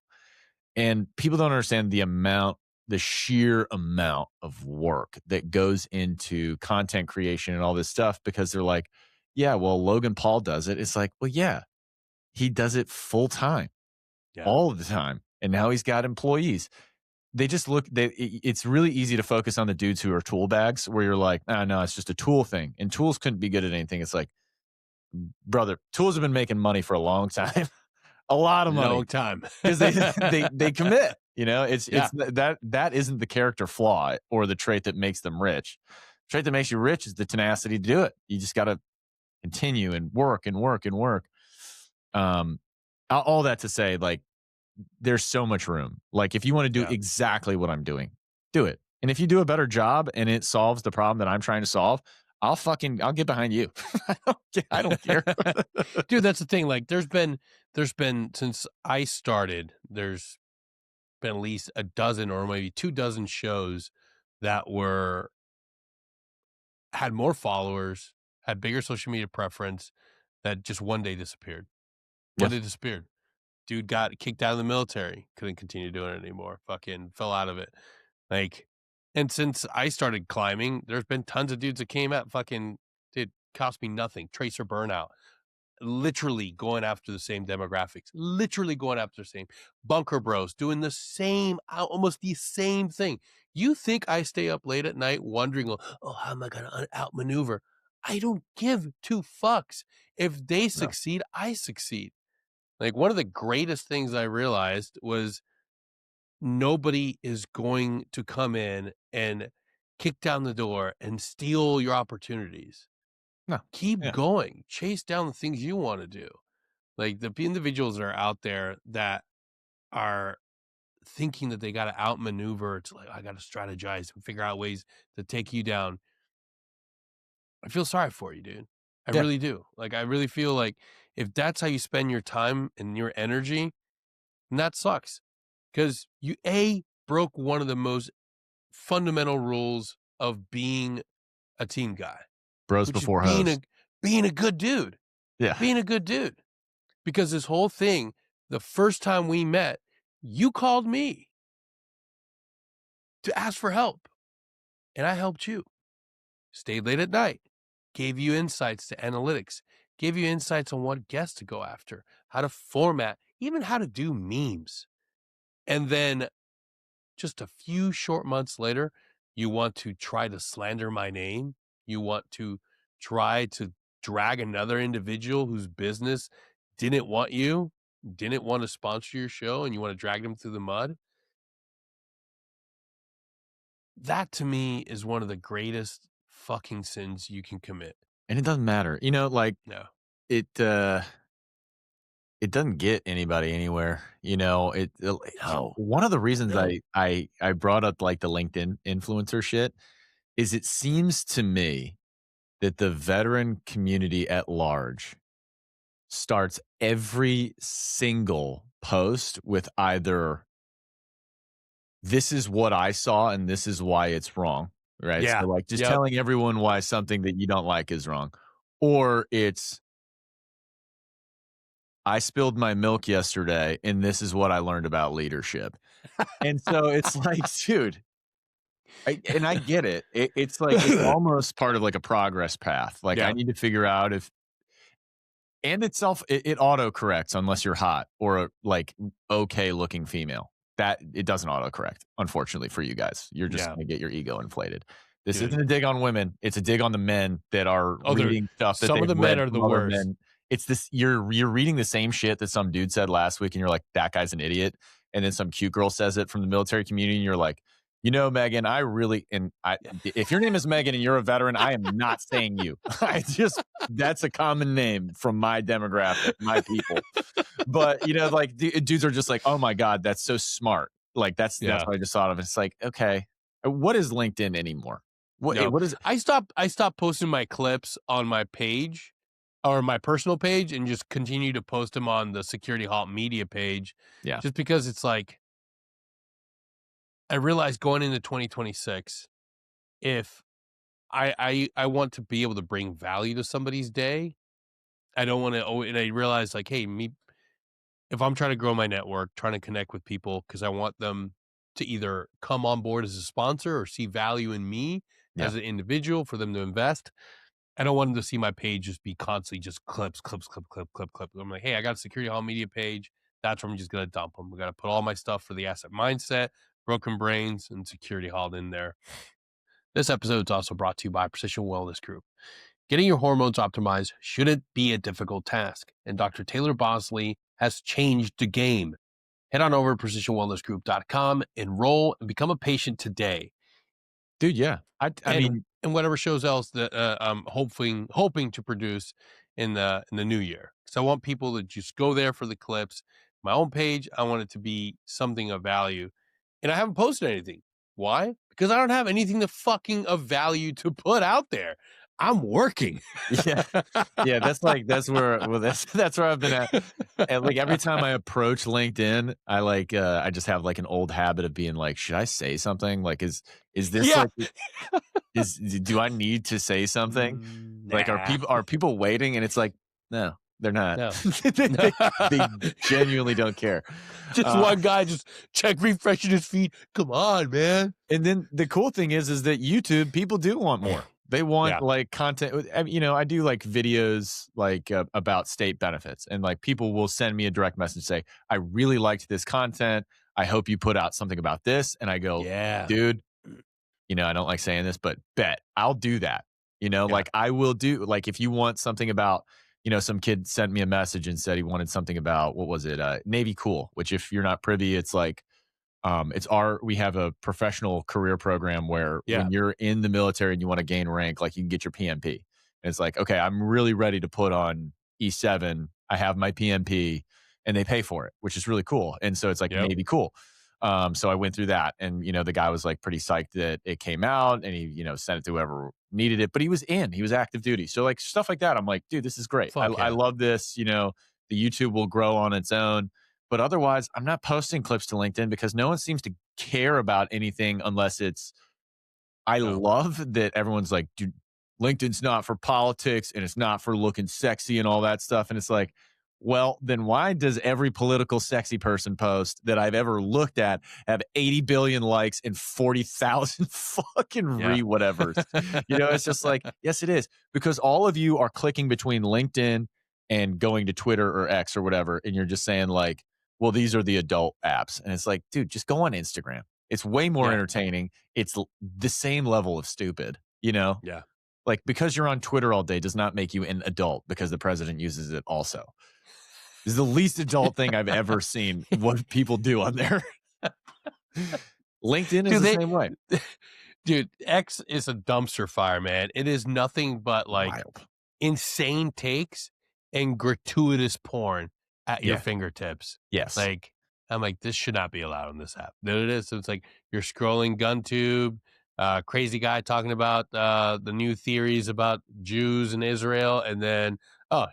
B: And people don't understand the sheer amount of work that goes into content creation and all this stuff, because they're like, yeah, well, Logan Paul does it. It's like, well, yeah, he does it full time, all of the time. And now he's got employees. They just it's really easy to focus on the dudes who are tool bags, where you're like, oh, no, it's just a tool thing. And tools couldn't be good at anything. It's like, brother, tools have been making money for a long time, a lot of money,
A: long time,
B: because they commit. You know, it's
A: Yeah.
B: that isn't the character flaw or the trait that makes them rich. The trait that makes you rich is the tenacity to do it. You just got to continue and work and work and work. All that to say, like, there's so much room. Like, if you want to do exactly what I'm doing, do it. And if you do a better job and it solves the problem that I'm trying to solve, I'll get behind you. I don't care.
A: Dude, that's the thing. Like, there's been since I started, there's been at least a dozen or maybe 24 shows that had more followers, had bigger social media preference, that just one day disappeared. One day disappeared. Dude got kicked out of the military, couldn't continue doing it anymore. Fucking fell out of it. Like, and since I started climbing, there's been tons of dudes that came out, fucking, it cost me nothing. Tracer burnout. Literally going after the same demographics, literally going after the same bunker bros, doing the same, almost the same thing. You think I stay up late at night wondering, oh, how am I going to outmaneuver? I don't give two fucks. If they succeed, I succeed. Like, one of the greatest things I realized was nobody is going to come in and kick down the door and steal your opportunities.
B: No.
A: Keep going. Chase down the things you want to do. Like, the individuals that are out there that are thinking that they got to outmaneuver, it's like, I got to strategize and figure out ways to take you down. I feel sorry for you, dude. I really do. Like, I really feel like if that's how you spend your time and your energy, then that sucks. Because you, broke one of the most fundamental rules of being a team guy.
B: Bros before hoes.
A: Being a good dude.
B: Yeah.
A: Being a good dude. Because this whole thing, the first time we met, you called me to ask for help. And I helped you. Stayed late at night. Gave you insights to analytics. Gave you insights on what guests to go after. How to format. Even how to do memes. And then just a few short months later, you want to try to slander my name. You want to try to drag another individual whose business didn't want you, didn't want to sponsor your show, and you want to drag them through the mud. That, to me, is one of the greatest fucking sins you can commit.
B: And it doesn't matter. You know, like,
A: No.
B: it doesn't get anybody anywhere. You know,
A: No.
B: One of the reasons I brought up, like, the LinkedIn influencer shit is, it seems to me that the veteran community at large starts every single post with either, this is what I saw and this is why it's wrong, right?
A: Yeah.
B: So, like, just telling everyone why something that you don't like is wrong. Or it's, I spilled my milk yesterday and this is what I learned about leadership. And so it's like, dude, I get it. It's like, it's almost part of, like, a progress path. Like, I need to figure out if, and it auto corrects unless you're hot or a, like, okay looking female. That it doesn't auto correct, unfortunately for you guys. You're just gonna get your ego inflated. This isn't a dig on women. It's a dig on the men that are reading stuff that
A: some
B: they've
A: of the
B: read
A: men are
B: from
A: the
B: other
A: worst.
B: men. It's this, you're reading the same shit that some dude said last week, and you're like, that guy's an idiot. And then some cute girl says it from the military community, and you're like, you know, Megan, if your name is Megan and you're a veteran, I am not saying you. That's a common name from my demographic, my people. But, you know, like, dudes are just like, oh my God, that's so smart. Like, that's what I just thought of. It's like, okay, what is LinkedIn anymore? What is it?
A: I stopped posting my clips on my page or my personal page and just continue to post them on the Security Halt media page.
B: Yeah.
A: Just because it's like, I realized going into 2026, if I want to be able to bring value to somebody's day, I don't want to, and I realized, like, hey, if I'm trying to grow my network, trying to connect with people, because I want them to either come on board as a sponsor or see value in me as an individual for them to invest. I don't want them to see my page just be constantly just clips. I'm like, hey, I got a Security Hall Media page. That's where I'm just going to dump them. We got to put all my stuff for the Asset Mindset, Broken Brains, and Security Hall in there. This episode is also brought to you by Precision Wellness Group. Getting your hormones optimized shouldn't be a difficult task, and Dr. Taylor Bosley has changed the game. Head on over to precisionwellnessgroup.com, enroll, and become a patient today.
B: Dude, yeah. I mean,
A: and whatever shows else that I'm hoping to produce in the new year. So I want people to just go there for the clips. My own page, I want it to be something of value. And I haven't posted anything. Why? Because I don't have anything of value to put out there. I'm working.
B: Yeah. That's where I've been at. And like every time I approach LinkedIn, I just have like an old habit of being like, should I say something? Like, is this do I need to say something?
A: Nah.
B: Like, are people waiting? And it's like, no, they're not.
A: No.
B: they genuinely don't care.
A: Just one guy just refreshing his feed. Come on, man.
B: And then the cool thing is that YouTube, people do want more. They want like content. I do like videos like about state benefits, and like people will send me a direct message say, I really liked this content. I hope you put out something about this. And I go, dude, I don't like saying this, but bet I'll do that. Like I will do, like, if you want something about, some kid sent me a message and said he wanted something about, what was it? Navy Cool, which if you're not privy, it's like, we have a professional career program where when you're in the military and you want to gain rank, like you can get your PMP. And it's like, okay, I'm really ready to put on E7. I have my PMP and they pay for it, which is really cool. And so it's like Navy Cool. So I went through that, and the guy was like pretty psyched that it came out, and he sent it to whoever needed it, but he was active duty. So like stuff like that, I'm like, dude, this is great. I love this. The YouTube will grow on its own. But otherwise, I'm not posting clips to LinkedIn because no one seems to care about anything unless it's, I love that everyone's like, dude, LinkedIn's not for politics and it's not for looking sexy and all that stuff. And it's like, well, then why does every political sexy person post that I've ever looked at have 80 billion likes and 40,000 fucking re-whatevers? It's just like, yes, it is. Because all of you are clicking between LinkedIn and going to Twitter or X or whatever. And you're just saying like, well, these are the adult apps. And it's like, dude, just go on Instagram. It's way more entertaining. It's the same level of stupid, Yeah. Like, because you're on Twitter all day does not make you an adult because the president uses it also. This is the least adult thing I've ever seen what people do on there. LinkedIn is the same way.
A: Dude, X is a dumpster fire, man. It is nothing but like insane takes and gratuitous porn at your fingertips.
B: Yes.
A: Like, I'm like, this should not be allowed on this app. There it is. So it's like you're scrolling GunTube, crazy guy talking about the new theories about Jews and Israel, and then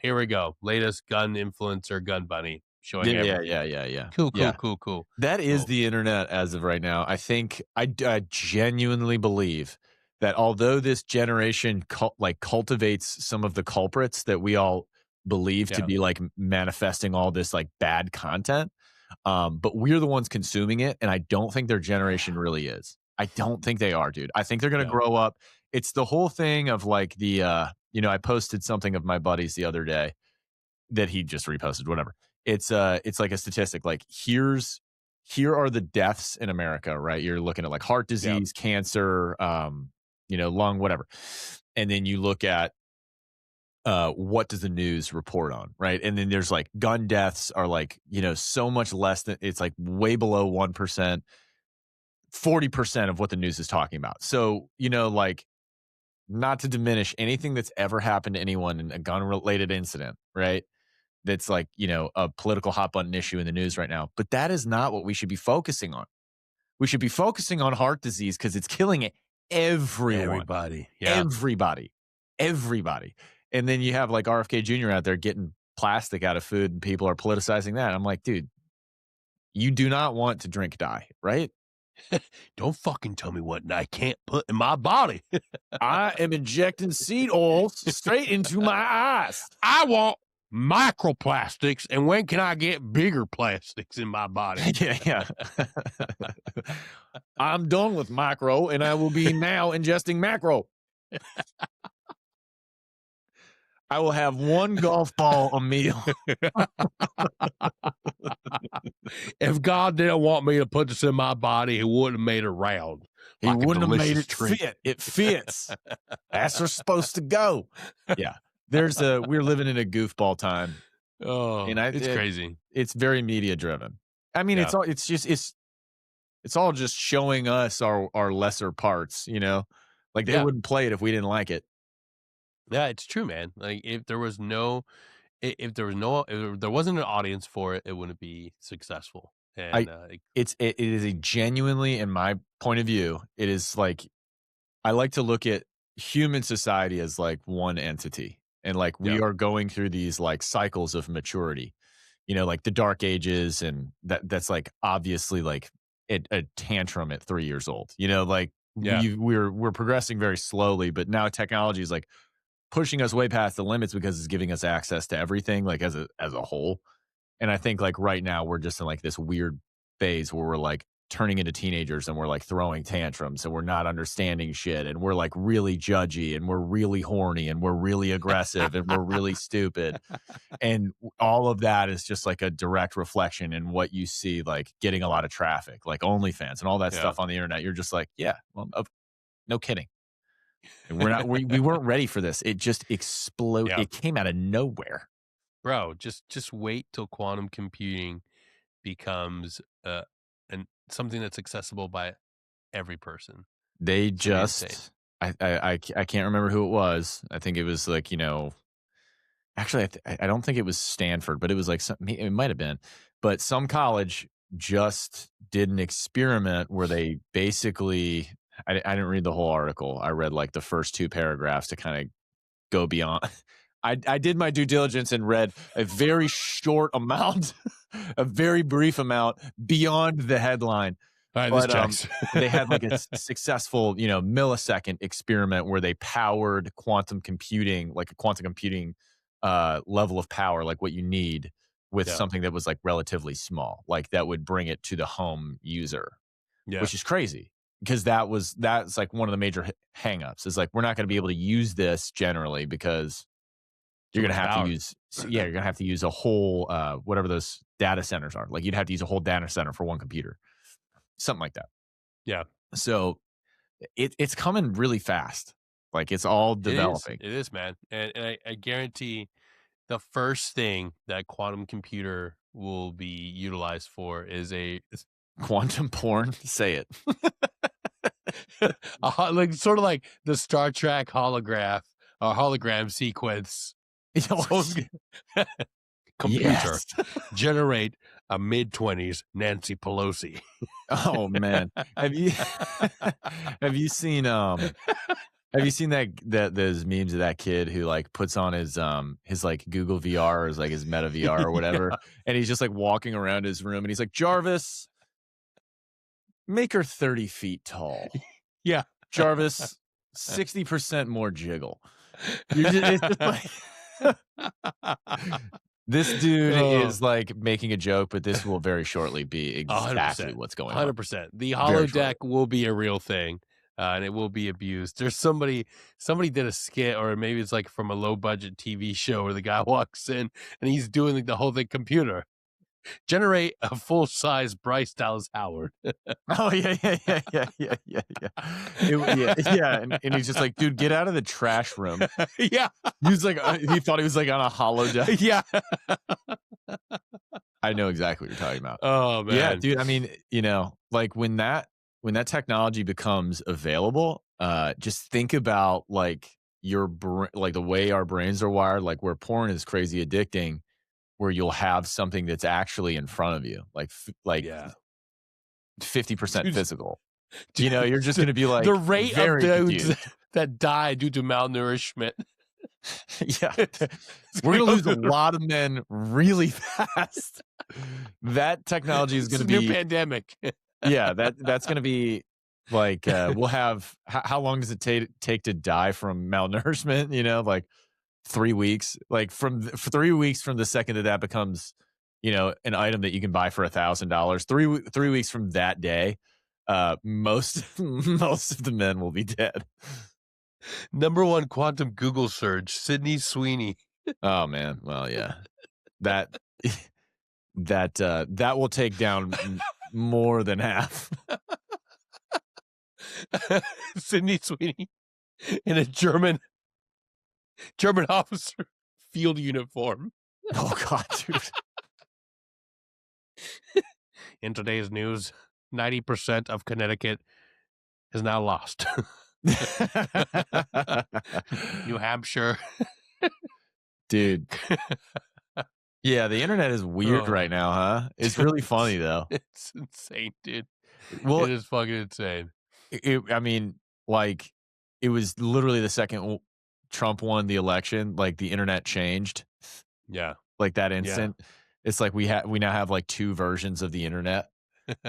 A: here we go, latest gun influencer, Gun Bunny showing
B: yeah.
A: Cool.
B: That is the internet as of right now. I think I genuinely believe that although this generation cultivates some of the culprits that we all believe to be like manifesting all this like bad content, but we're the ones consuming it, and I don't think their generation really is. I don't think they are, dude. I think they're going to grow up. It's the whole thing of like the I posted something of my buddy's the other day that he just reposted, whatever. It's like a statistic, like here are the deaths in America, right? You're looking at like heart disease, cancer, lung, whatever. And then you look at what does the news report on, right? And then there's like gun deaths are like, so much less than, it's like way below 1%, 40% of what the news is talking about. So, like, not to diminish anything that's ever happened to anyone in a gun related incident, right? That's like, a political hot button issue in the news right now. But that is not what we should be focusing on. We should be focusing on heart disease because it's killing everyone. Everybody. And then you have like RFK Jr. out there getting plastic out of food, and people are politicizing that. I'm like, dude, you do not want to drink dye, right?
A: Don't fucking tell me what I can't put in my body.
B: I am injecting seed oils straight into my eyes.
A: I want microplastics, and when can I get bigger plastics in my body?
B: Yeah. I'm done with micro, and I will be now ingesting macro. I will have one golf ball a meal.
A: If God didn't want me to put this in my body, he wouldn't have made it round.
B: He
A: like
B: wouldn't have made it
A: treat.
B: fit. It fits. That's where supposed to go. Yeah. We're living in a goofball time.
A: Oh,
B: and
A: it's crazy.
B: It's very media driven. I mean, it's all just showing us our lesser parts, you know, like they wouldn't play it if we didn't like it.
A: Yeah, it's true, man. Like if there wasn't an audience for it, it wouldn't be successful. And
B: it is a genuinely, in my point of view, it is like, I like to look at human society as like one entity. And like we are going through these like cycles of maturity, you know, like the dark ages. And that's like obviously like a tantrum at 3 years old, you know, like we're progressing very slowly, but now technology is like pushing us way past the limits because it's giving us access to everything, like as a whole. And I think like right now we're just in like this weird phase where we're like turning into teenagers and we're like throwing tantrums and we're not understanding shit and we're like really judgy and we're really horny and we're really aggressive and we're really stupid. And all of that is just like a direct reflection in what you see, like getting a lot of traffic, like OnlyFans and all that stuff on the internet. You're just like, well, no kidding. And we weren't ready for this. It just exploded. It came out of nowhere.
A: Bro, just wait till quantum computing becomes something that's accessible by every person.
B: They just, I can't remember who it was. I think it was like, you know, actually, I don't think it was Stanford, but it was like it might have been. But some college just did an experiment where they basically, I didn't read the whole article. I read like the first 2 paragraphs to kind of go beyond. I did my due diligence and read a very short amount, a very brief amount beyond the headline.
A: All right, this checks.
B: They had like a successful, you know, millisecond experiment where they powered quantum computing, like a quantum computing level of power, like what you need with something that was like relatively small, like that would bring it to the home user, which is crazy. Because that's like one of the major hangups is like, we're not going to be able to use this generally because you're going to have to use, you're going to have to use a whole, whatever those data centers are. Like you'd have to use a whole data center for one computer, something like that.
A: Yeah.
B: So it's coming really fast. Like it's all developing.
A: It is, man. And I guarantee the first thing that quantum computer will be utilized for is
B: quantum porn. Say it.
A: Like sort of like the Star Trek hologram sequence. Computer generate a mid-20s Nancy Pelosi.
B: Oh man, have you seen that those memes of that kid who like puts on his like Google VR or his Meta VR or whatever, and he's just like walking around his room and he's like, Jarvis, make her 30 feet tall.
A: Yeah,
B: Jarvis, 60% more jiggle. It's just like this dude is like making a joke, but this will very shortly be exactly
A: 100%,
B: what's going on.
A: 100%. The holodeck will be a real thing, and it will be abused. There's somebody did a skit, or maybe it's like from a low budget TV show where the guy walks in and he's doing like the whole thing computer. Generate a full size Bryce Dallas Howard.
B: Oh yeah. And he's just like, dude, get out of the trash room.
A: Yeah,
B: he's like, he thought he was like on a holodeck.
A: Yeah,
B: I know exactly what you're talking about.
A: Oh man,
B: yeah, dude. I mean, you know, like when that technology becomes available, just think about like like the way our brains are wired, like where porn is crazy addicting. Where you'll have something that's actually in front of you, like 50% physical. You know, you're just going to be like
A: the rate of dudes that die due to malnourishment.
B: Yeah, we're going to lose a lot of men really fast. That technology is going to be
A: new pandemic.
B: Yeah, that's going to be like we'll have. How long does it take to die from malnourishment? You know, like 3 weeks, like for 3 weeks from the second that becomes, an item that you can buy for $1,000. 3 weeks from that day, most most of the men will be dead.
A: Number one quantum Google search, Sydney Sweeney.
B: Oh man, well yeah, that that will take down more than half.
A: Sydney Sweeney in a German officer field uniform.
B: Oh god, dude.
A: In today's news, 90% of Connecticut is now lost. New Hampshire.
B: Dude. Yeah, the internet is weird right now, huh? It's really funny though.
A: It's insane, dude.
B: Well,
A: it is fucking insane.
B: I mean, like, it was literally the second Trump won the election, like the internet changed.
A: Yeah.
B: Like that instant. Yeah. It's like we now have like 2 versions of the internet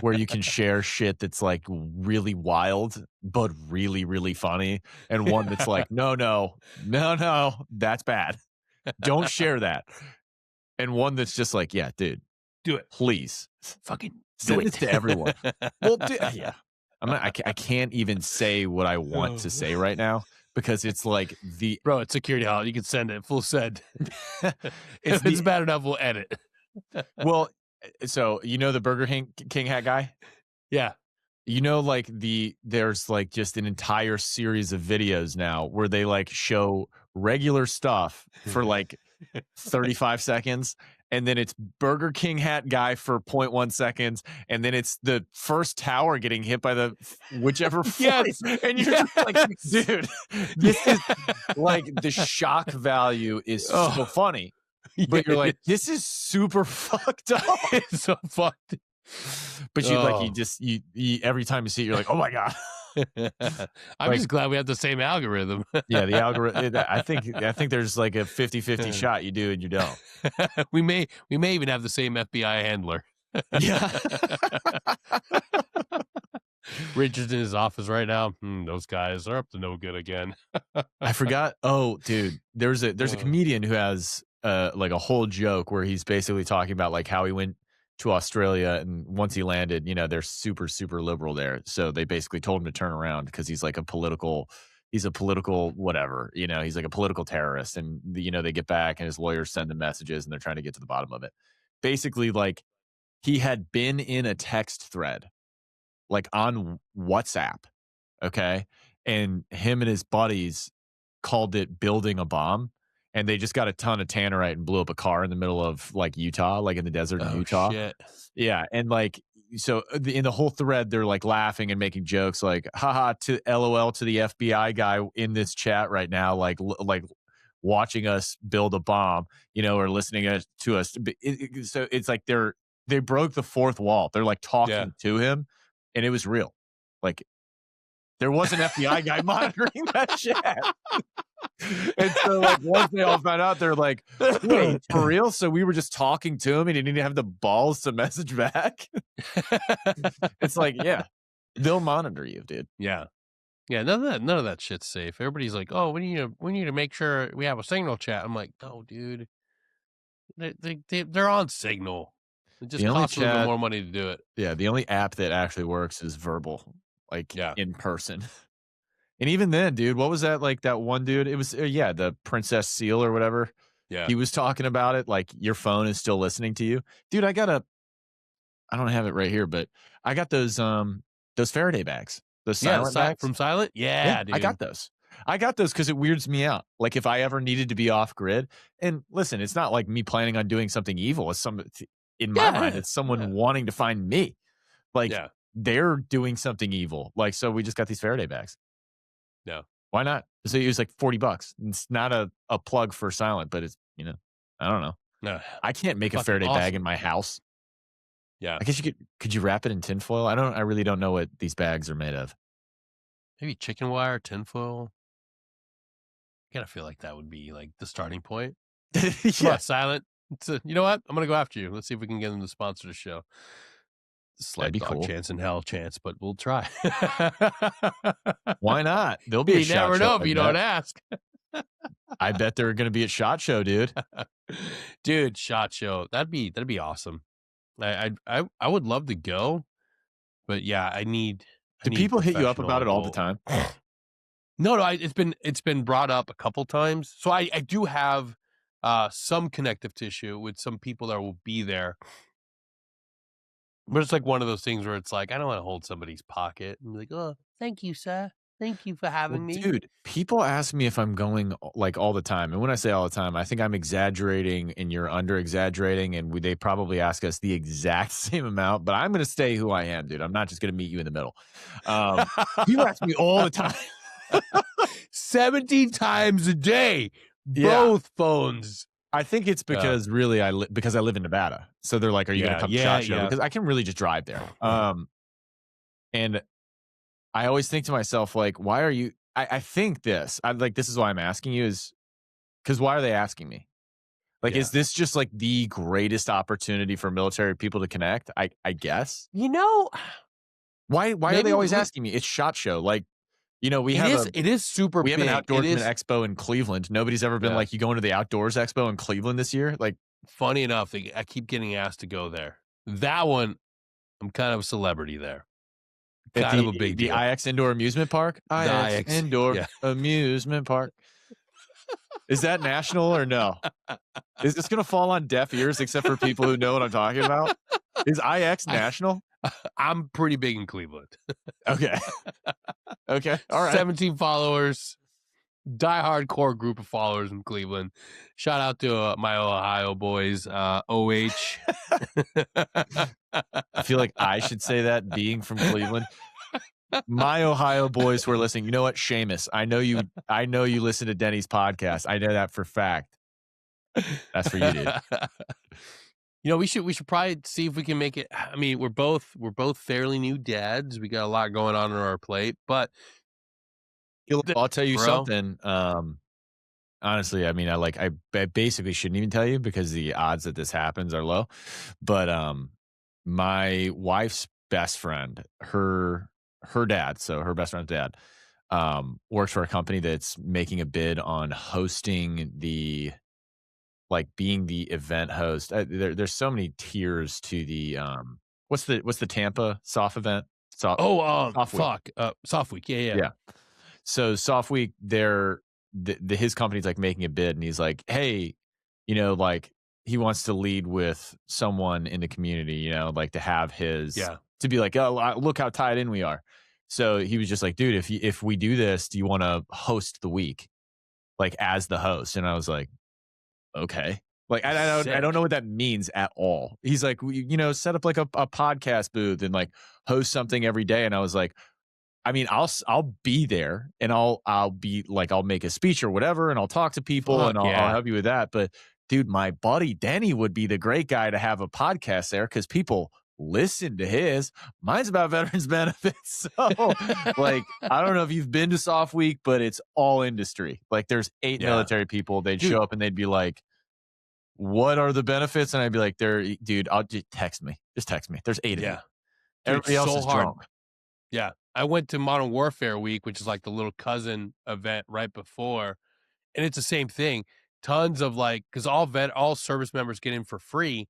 B: where you can share shit that's like really wild but really, really funny, and one that's like, no, that's bad. Don't share that. And one that's just like, yeah, dude,
A: do it,
B: please,
A: fucking
B: send it to everyone. Well, yeah, I can't even say what I want to say right now because it's like
A: bro, it's security Halt. You can send it full send. If it's bad enough, we'll edit.
B: Well, so the Burger King hat guy?
A: Yeah.
B: Like there's like just an entire series of videos now where they like show regular stuff for like 35 seconds, and then it's Burger King hat guy for 0.1 seconds, and then it's the first tower getting hit by the whichever
A: yes.
B: And you're just like, dude, this is like the shock value is so funny. But you're like, this is super fucked up.
A: It's so fucked.
B: But you every time you see it, you're like, oh my god.
A: I'm just glad we have the same algorithm.
B: Yeah, the algorithm. I think there's like a 50-50 shot you do and you don't.
A: we may even have the same FBI handler.
B: Yeah.
A: Richard's in his office right now. Those guys are up to no good again.
B: I forgot. Oh, dude, there's a comedian who has like a whole joke where he's basically talking about like how he went to Australia, and once he landed, they're super, super liberal there. So they basically told him to turn around because he's like a political whatever, he's like a political terrorist. And they get back and his lawyers send them messages and they're trying to get to the bottom of it. Basically, like he had been in a text thread, like on WhatsApp. Okay. And him and his buddies called it building a bomb. And they just got a ton of tannerite and blew up a car in the middle of like Utah, like in the desert in Utah.
A: Shit.
B: Yeah. And like, so in the whole thread, they're like laughing and making jokes like, haha, to LOL to the FBI guy in this chat right now, like watching us build a bomb, or listening to us. So it's like they broke the fourth wall. They're like talking to him, and it was real. Like there was an FBI guy monitoring that chat. And so like once they all found out, they're like, wait, for real? So we were just talking to him and he didn't have the balls to message back. It's like, yeah, they'll monitor you, dude.
A: Yeah. None of that shit's safe. Everybody's like, oh, we need to make sure we have a Signal chat. I'm like, no, dude. They're on Signal. It just costs a little bit more money to do it.
B: Yeah, the only app that actually works is Verbal, like in person. And even then, dude, what was that? Like that one dude, it was, the Princess Seal or whatever.
A: Yeah.
B: He was talking about it. Like your phone is still listening to you. Dude, I don't have it right here, but I got those Faraday bags. Those silent bags.
A: From Silent? Yeah, dude.
B: I got those because it weirds me out. Like if I ever needed to be off grid, and listen, it's not like me planning on doing something evil. It's in my mind, it's someone wanting to find me. Like they're doing something evil. Like, so we just got these Faraday bags.
A: No.
B: Why not? So it was like $40. It's not a plug for Silent, but it's, I don't know.
A: No.
B: I can't make a Faraday bag in my house.
A: Yeah.
B: I guess could you wrap it in tinfoil? I really don't know what these bags are made of.
A: Maybe chicken wire, tinfoil. I gotta feel like that would be like the starting point. Come on, Silent. You know what? I'm gonna go after you. Let's see if we can get them to sponsor the show. Slight dog cool. Chance in hell chance, but we'll try.
B: Why not? There'll be
A: you never know if you don't ask.
B: I bet they're going to be at SHOT Show, dude.
A: Dude, SHOT Show. That'd be awesome. I would love to go, but yeah, I need.
B: Do people hit you up
A: professional
B: about it all the
A: adult-
B: time?
A: No, it's been brought up a couple times. So I do have some connective tissue with some people that will be there. But it's like one of those things where it's like, I don't want to hold somebody's pocket and be like, oh, thank you, sir. Thank you for having me.
B: Dude, people ask me if I'm going like all the time. And when I say all the time, I think I'm exaggerating and you're under exaggerating. And they probably ask us the exact same amount, but I'm going to stay who I am, dude. I'm not just going to meet you in the middle. You ask me all the time.
A: 17 times a day, both phones.
B: I think it's because really because I live in Nevada. So they're like, are you going to come to SHOT Show? Because I can really just drive there. And I always think to myself, like, why are you, I think this is why I'm asking you is because why are they asking me? Like, is this just like the greatest opportunity for military people to connect? I guess.
A: You know,
B: why are they always asking me? It's SHOT Show. Like, you know, it is super big. We have an outdoorsman expo in Cleveland. Nobody's ever been like, you going to the outdoors expo in Cleveland this year? Like,
A: funny enough, I keep getting asked to go there. That one, I'm kind of a celebrity there. Kind of a big deal.
B: The IX Indoor Amusement Park? IX Indoor Amusement Park. Is that national or no? Is this going to fall on deaf ears except for people who know what I'm talking about? Is IX national?
A: I'm pretty big in Cleveland.
B: Okay. Okay. All right.
A: 17 followers. Die-hard core group of followers in Cleveland. Shout out to my Ohio boys, OH.
B: I feel like I should say that, being from Cleveland. My Ohio boys who are listening, you know what, Seamus, I know you listen to Denny's podcast. I know that for fact. That's for you, dude.
A: You know, we should probably see if we can make it. I mean, we're both fairly new dads. We got a lot going on our plate, but
B: I'll tell you something. Honestly, I mean, I basically shouldn't even tell you because the odds that this happens are low. But my wife's best friend, her dad, so her best friend's dad, works for a company that's making a bid on hosting being the event host. There's so many tiers to the what's the Tampa Soft event? Soft Week.
A: Soft Week. Yeah.
B: So Soft Week, his company's like making a bid, and he's like, hey, you know, like he wants to lead with someone in the community, you know, like to have his to be like, oh, look how tied in we are. So he was just like, dude, if we do this, do you want to host the week, like as the host? And I was like, okay. Like I don't know what that means at all. He's like, you know, set up like a podcast booth and like host something every day. And I was like, I mean, I'll be there and I'll be like, I'll make a speech or whatever, and I'll talk to people and I'll help you with that. But dude, my buddy Denny would be the great guy to have a podcast there because people listen to his. Mine's about veterans benefits. So like, I don't know if you've been to Soft Week, but it's all industry. Like there's 8 military people. They'd show up and they'd be like, what are the benefits? And I'd be like, dude, I'll just text me. Just text me. There's 8 of you. Everybody else is drunk.
A: Yeah. I went to Modern Warfare Week, which is like the little cousin event right before. And it's the same thing. Tons of like, because all service members get in for free,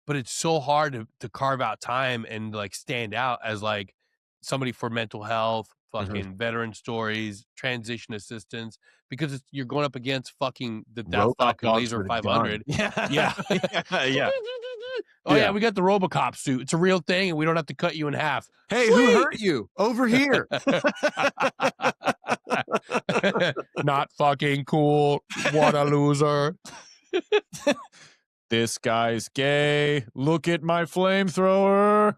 A: but it's so hard to carve out time and like stand out as like somebody for mental health, fucking veteran stories, transition assistance, because you're going up against fucking the Death Falcon Laser 500. Yeah. Oh yeah, we got the RoboCop suit. It's a real thing, and we don't have to cut you in half.
B: Hey, who hurt you? Over here.
A: Not fucking cool. What a loser.
B: This guy's gay. Look at my flamethrower.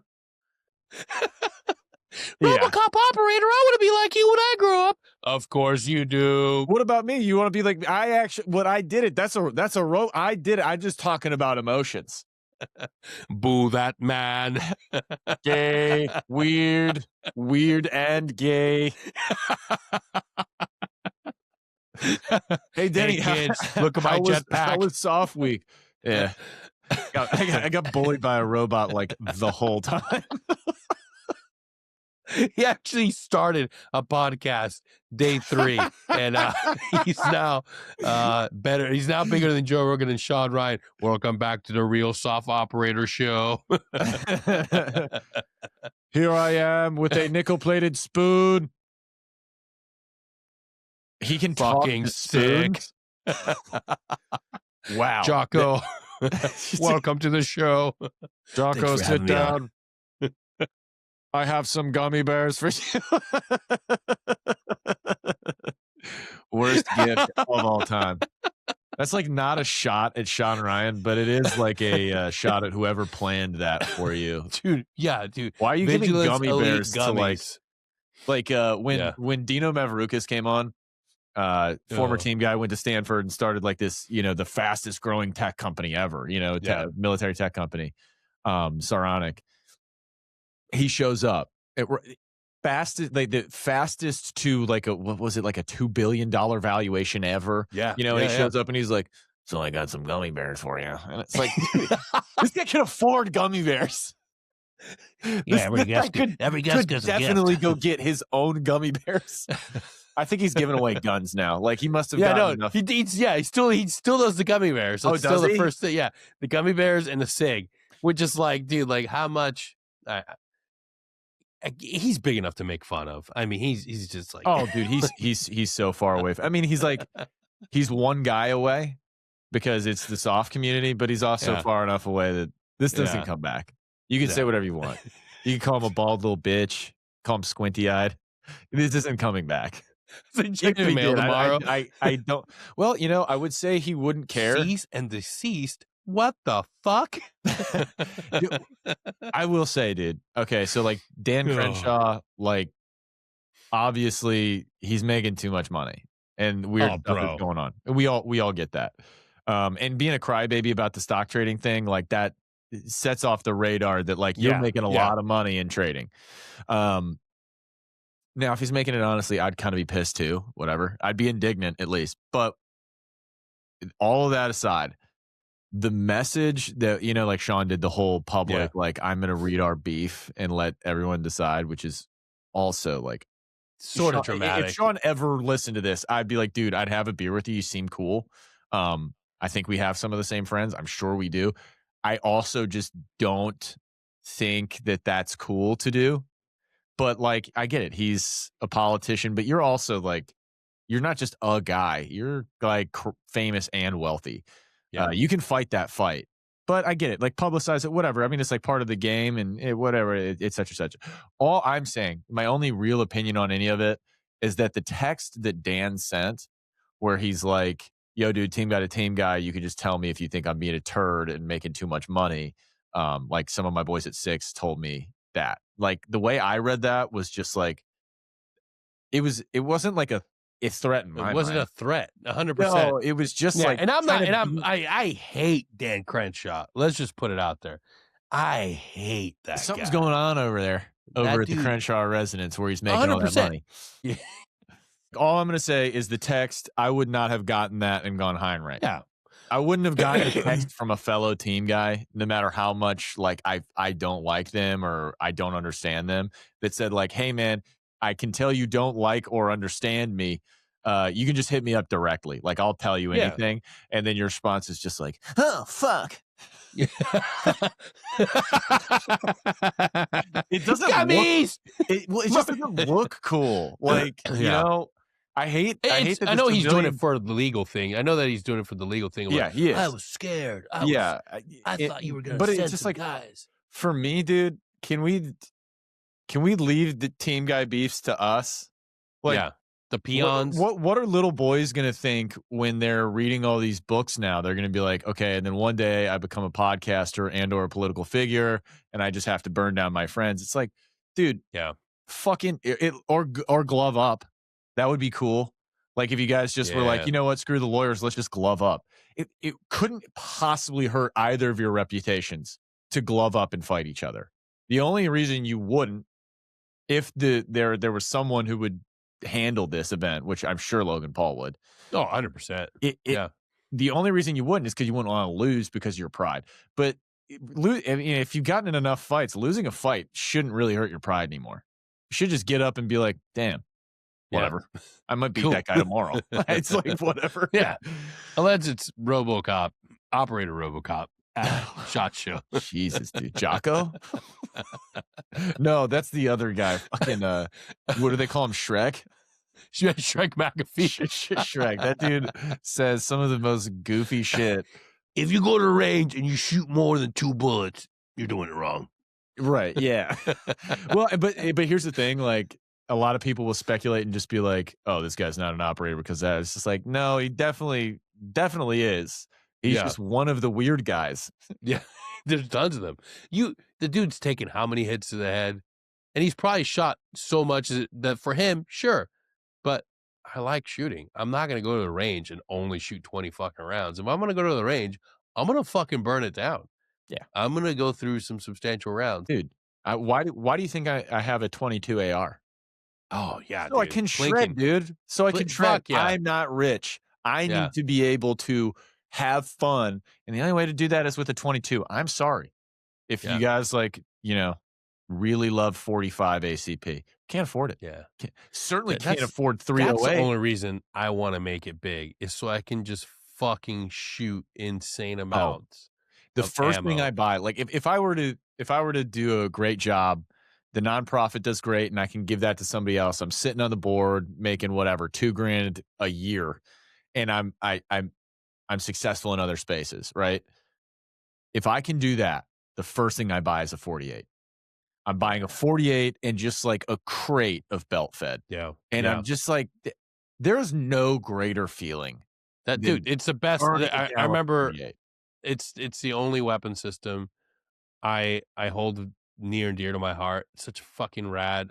A: RoboCop operator, I want to be like you when I grow up. Of course you do.
B: What about me? You want to be like I did it. I did it. I'm just talking about emotions.
A: Boo that man.
B: Gay, weird and gay. Hey Denny,
A: kids, look at my jetpack.
B: How was Soft Week? Yeah, I got bullied by a robot like the whole time.
A: He actually started a podcast day 3, and he's now better. He's now bigger than Joe Rogan and Sean Ryan. Welcome back to the Real Soft Operator Show.
B: Here I am with a nickel-plated spoon. He can
A: Fucking
B: talk
A: sick.
B: Wow.
A: Jocko, welcome to the show.
B: Jocko, sit down. I have some gummy bears for you. Worst gift of all time. That's like not a shot at Sean Ryan, but it is like a shot at whoever planned that for you.
A: Dude, yeah, dude.
B: Why are you
A: Vigilance
B: giving gummy bears
A: gummies.
B: to when Dino Mavroukis came on, former team guy, went to Stanford and started like this, the fastest growing tech company ever, military tech company, Saronic. He shows up the fastest to like what was it, like a $2 billion valuation ever.
A: Yeah.
B: He shows up and he's like, so I got some gummy bears for you. And it's like, dude, this guy can afford gummy bears.
C: Every guest could
B: definitely go get his own gummy bears. I think he's giving away guns now. Like he must have gotten enough.
A: He still does the gummy bears. So it's still the first thing. Yeah, the gummy bears and the cig, which is like, dude, like how much? He's big enough to make fun of. I mean, he's just like,
B: oh, dude, he's so far away. I mean, he's like, he's one guy away because it's the soft community, but he's also far enough away that this doesn't come back. You can say whatever you want. You can call him a bald little bitch, call him squinty eyed. This isn't coming back.
A: Check the mail tomorrow.
B: I don't. Well, I would say he wouldn't care.
A: Cease and deceased. What the fuck?
B: Dude, I will say, dude. Okay, so like Dan Crenshaw, like obviously he's making too much money, and weird stuff is going on, and we all get that. And being a crybaby about the stock trading thing, like that sets off the radar that like you're making a lot of money in trading. Now, if he's making it honestly, I'd kind of be pissed too. Whatever, I'd be indignant at least. But all of that aside, the message that, like Sean did, the whole public, like, I'm going to read our beef and let everyone decide, which is also like
A: sort of dramatic.
B: If Sean ever listened to this, I'd be like, dude, I'd have a beer with you. You seem cool. I think we have some of the same friends. I'm sure we do. I also just don't think that that's cool to do. But like, I get it. He's a politician, but you're also like, you're not just a guy. You're like famous and wealthy. Yeah. You can fight that fight, but I get it. Like publicize it, whatever. I mean, it's like part of the game and whatever. It's such and such. All I'm saying, my only real opinion on any of it is that the text that Dan sent, where he's like, yo, dude, team guy to team guy, you can just tell me if you think I'm being a turd and making too much money. Like some of my boys at 6 told me that. Like the way I read that was just like, it wasn't like a threat in my mind.
A: It wasn't a threat, 100%.
B: No, it was just like,
A: and I hate Dan Crenshaw. Let's just put it out there. I hate that.
B: Something's
A: guy.
B: going on over there, at the Crenshaw residence where he's making 100%. All that money. Yeah. All I'm going to say is the text, I would not have gotten that and gone Heinrich.
A: Yeah.
B: I wouldn't have gotten a text from a fellow team guy, no matter how much like I don't like them or I don't understand them, that said like, hey man, I can tell you don't like or understand me. You can just hit me up directly. Like I'll tell you anything. And then your response is just like, oh, fuck. It doesn't it just doesn't look cool. Like, I know
A: he's doing it for the legal thing. I know that he's doing it for the legal thing.
B: Yeah, he is.
A: I was scared. I thought you were going to send some guys.
B: For me, dude, can we leave the team guy beefs to us? Like,
A: the peons.
B: What are little boys going to think when they're reading all these books now? They're going to be like, okay, and then one day I become a podcaster and or a political figure and I just have to burn down my friends. It's like, dude, fucking it or glove up. That would be cool. Like if you guys just were like, you know what, screw the lawyers, let's just glove up. It couldn't possibly hurt either of your reputations to glove up and fight each other. The only reason you wouldn't, if there was someone who would handle this event, which I'm sure Logan Paul would.
A: Oh, 100%.
B: The only reason you wouldn't is because you wouldn't want to lose because of your pride. But if you've gotten in enough fights, losing a fight shouldn't really hurt your pride anymore. should just get up and be like, damn, whatever.
A: Yeah.
B: I might beat that guy tomorrow. It's like, whatever.
A: Yeah. Unless it's RoboCop, Operator RoboCop at SHOT Show.
B: Jesus, dude. Jocko? No, that's the other guy. Fucking, what do they call him? Shrek?
A: Shrek McAfee.
B: Shrek. That dude says some of the most goofy shit.
A: If you go to the range and you shoot more than 2 bullets, you're doing it wrong.
B: Right. Yeah. Well, but here's the thing. Like, a lot of people will speculate and just be like, "Oh, this guy's not an operator because that." It's just like, no, he definitely is. He's just one of the weird guys.
A: Yeah, there's tons of them. The dude's taken how many hits to the head, and he's probably shot so much that for him, sure. But I like shooting. I'm not gonna go to the range and only shoot 20 fucking rounds. If I'm gonna go to the range, I'm gonna fucking burn it down.
B: Yeah,
A: I'm gonna go through some substantial rounds,
B: dude. Why do you think I have a 22 AR?
A: Oh yeah,
B: so dude. I can shred, dude. So I can shred.
A: Yeah.
B: I'm not rich. I need to be able to have fun, and the only way to do that is with a 22. I'm sorry if you guys really love 45 ACP. Can't afford it.
A: Yeah,
B: certainly can't afford 308.
A: That's the only reason I want to make it big is so I can just fucking shoot insane amounts.
B: The first thing I buy, like if I were to do a great job, the nonprofit does great, and I can give that to somebody else. I'm sitting on the board making whatever $2,000 a year, and I'm successful in other spaces, right? If I can do that, the first thing I buy is a 48. I'm buying a 48 and just like a crate of belt fed.
A: Yeah,
B: and I'm just like, there is no greater feeling.
A: That dude, it's the best. I remember. 48. It's the only weapon system I hold near and dear to my heart. It's such fucking rad.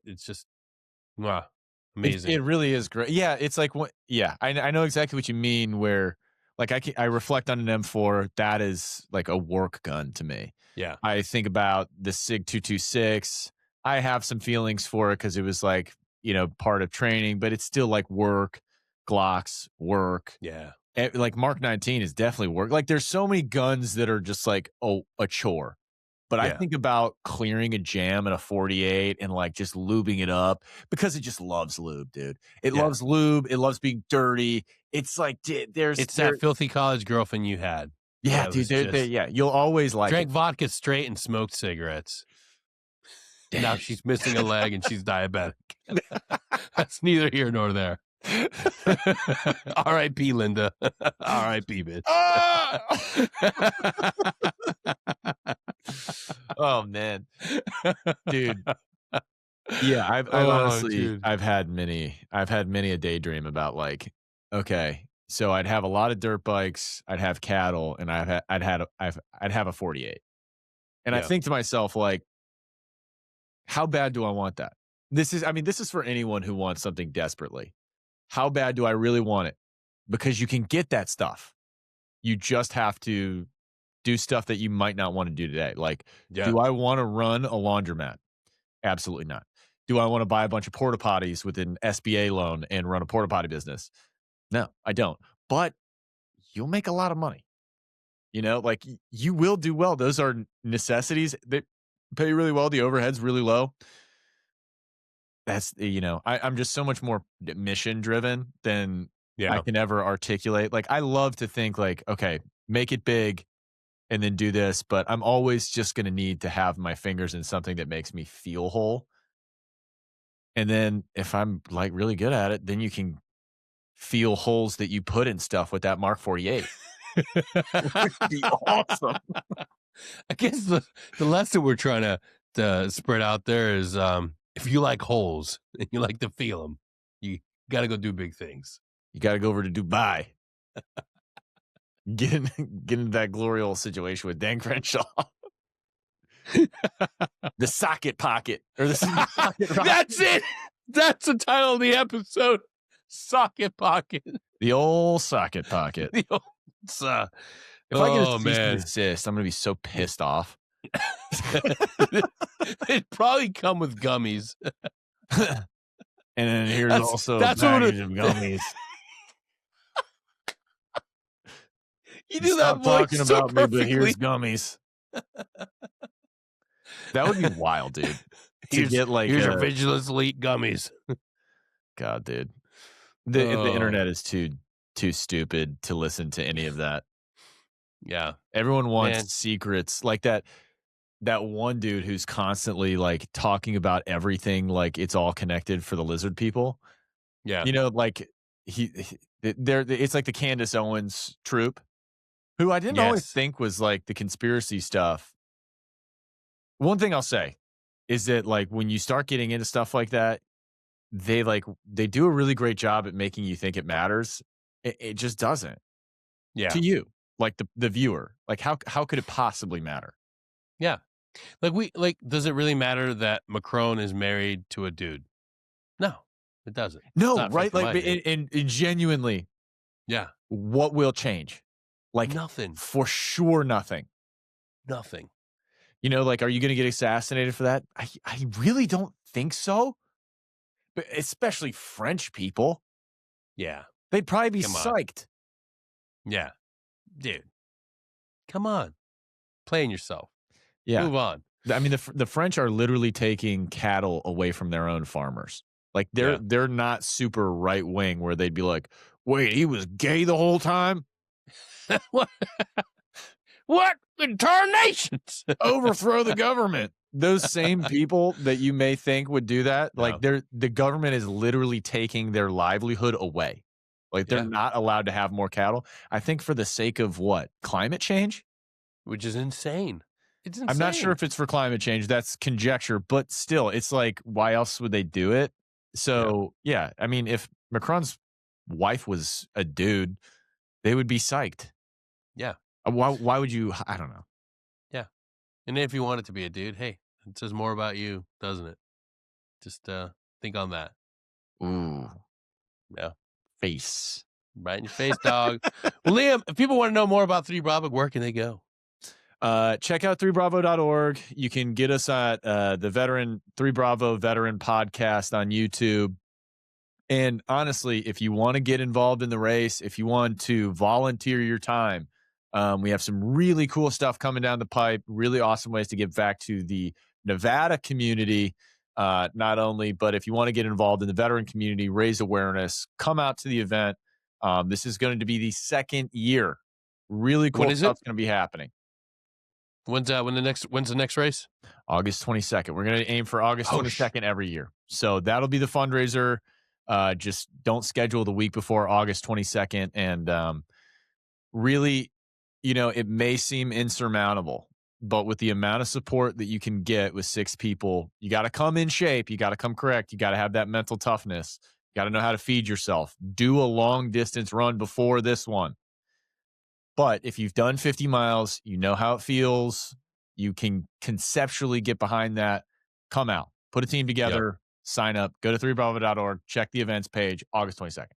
A: It's just amazing.
B: It really is great. Yeah, it's like what? Yeah, I know exactly what you mean. Where like I reflect on an M4. That is like a work gun to me.
A: Yeah,
B: I think about the SIG 226. I have some feelings for it because it was like part of training, but it's still like work. Glocks work.
A: Yeah.
B: Like Mark 19 is definitely work. Like there's so many guns that are just like, a chore. But I think about clearing a jam in a 48 and like just lubing it up because it just loves lube, dude. It loves lube. It loves being dirty. It's like,
A: it's that filthy college girlfriend you had.
B: Yeah, dude. You'll always like
A: drank vodka straight and smoked cigarettes. Now she's missing a leg and she's diabetic. That's neither here nor there. R.I.P. Linda. R.I.P. bitch.
B: Oh man, dude. Yeah, I've honestly had many a daydream about like, okay, so I'd have a lot of dirt bikes, I'd have cattle, and I'd have a 48, and I think to myself like, how bad do I want that? This is for anyone who wants something desperately. How bad do I really want it? Because you can get that stuff. You just have to do stuff that you might not want to do today. Like, do I want to run a laundromat? Absolutely not. Do I want to buy a bunch of porta potties with an SBA loan and run a porta potty business? No, I don't. But you'll make a lot of money. Like you will do well. Those are necessities that pay really well. The overhead's really low. That's, I'm just so much more mission driven than I can ever articulate. Like, I love to think like, okay, make it big and then do this, but I'm always just going to need to have my fingers in something that makes me feel whole. And then if I'm like really good at it, then you can feel holes that you put in stuff with that Mark 48. Would be awesome.
A: I guess the lesson we're trying to spread out there is, if you like holes and you like to feel them, you got to go do big things.
B: You got to go over to Dubai. Get into that glory hole situation with Dan Crenshaw. The socket pocket. Or the socket
A: That's it. That's the title of the episode. Socket pocket.
B: The old socket pocket.
A: The old,
B: if I get a cease and desist, I'm going to be so pissed off.
A: It'd probably come with gummies.
B: And then here's also a package of gummies.
A: You do that voice
B: talking
A: so
B: about
A: perfectly.
B: me, but here's gummies. That would be wild, dude. get like
A: here's your Vigilance Elite gummies.
B: God, dude, the internet is too stupid to listen to any of that.
A: Yeah,
B: everyone wants secrets like that. That one dude who's constantly like talking about everything, like it's all connected for the lizard people.
A: Yeah,
B: You know, like it's like the Candace Owens troop, who I didn't always think was like the conspiracy stuff. One thing I'll say is that like when you start getting into stuff like that, they do a really great job at making you think it matters. It just doesn't.
A: Yeah.
B: To you, like the viewer, like how could it possibly matter?
A: Yeah. Like does it really matter that Macron is married to a dude? No, it doesn't.
B: No, right? Like and genuinely,
A: yeah.
B: What will change? Like
A: nothing.
B: For sure, nothing.
A: Nothing.
B: You know, like, are you going to get assassinated for that? I really don't think so. But especially French people.
A: Yeah.
B: They'd probably be psyched.
A: Yeah. Dude. Come on. Playing yourself.
B: Yeah.
A: Move on.
B: I mean, the French are literally taking cattle away from their own farmers. Like they're not super right wing where they'd be like, wait, he was gay the whole time?
A: What in tarnations?
B: Overthrow the government. Those same people that you may think would do that, like the government is literally taking their livelihood away. Like they're not allowed to have more cattle. I think for the sake of what? Climate change?
A: Which is insane. It's insane.
B: I'm not sure if it's for climate change. That's conjecture, but still, it's like, why else would they do it? So yeah, I mean, if Macron's wife was a dude, they would be psyched.
A: Yeah.
B: Why would you? I don't know.
A: Yeah. And if you want it to be a dude, hey, it says more about you, doesn't it? Just think on that.
B: Ooh.
A: Yeah.
B: Face.
A: Right in your face, dog. Well, Liam, if people want to know more about 3 Bravo, where can they go?
B: Check out 3bravo.org. You can get us at the veteran 3 Bravo veteran podcast on YouTube. And honestly, if you want to get involved in the race, if you want to volunteer your time, we have some really cool stuff coming down the pipe, really awesome ways to give back to the Nevada community, not only, but if you want to get involved in the veteran community, raise awareness, come out to the event. This is going to be the second year. Really cool stuff's going to be happening.
A: When's the next race?
B: August 22nd. We're going to aim for August 22nd every year. So that'll be the fundraiser. Just don't schedule the week before August 22nd. And really, you know, it may seem insurmountable, but with the amount of support that you can get with 6 people, you got to come in shape. You got to come correct. You got to have that mental toughness. You got to know how to feed yourself. Do a long distance run before this one. But if you've done 50 miles, you know how it feels. You can conceptually get behind that. Come out, put a team together, sign up, go to 3bravo.org, check the events page, August 22nd.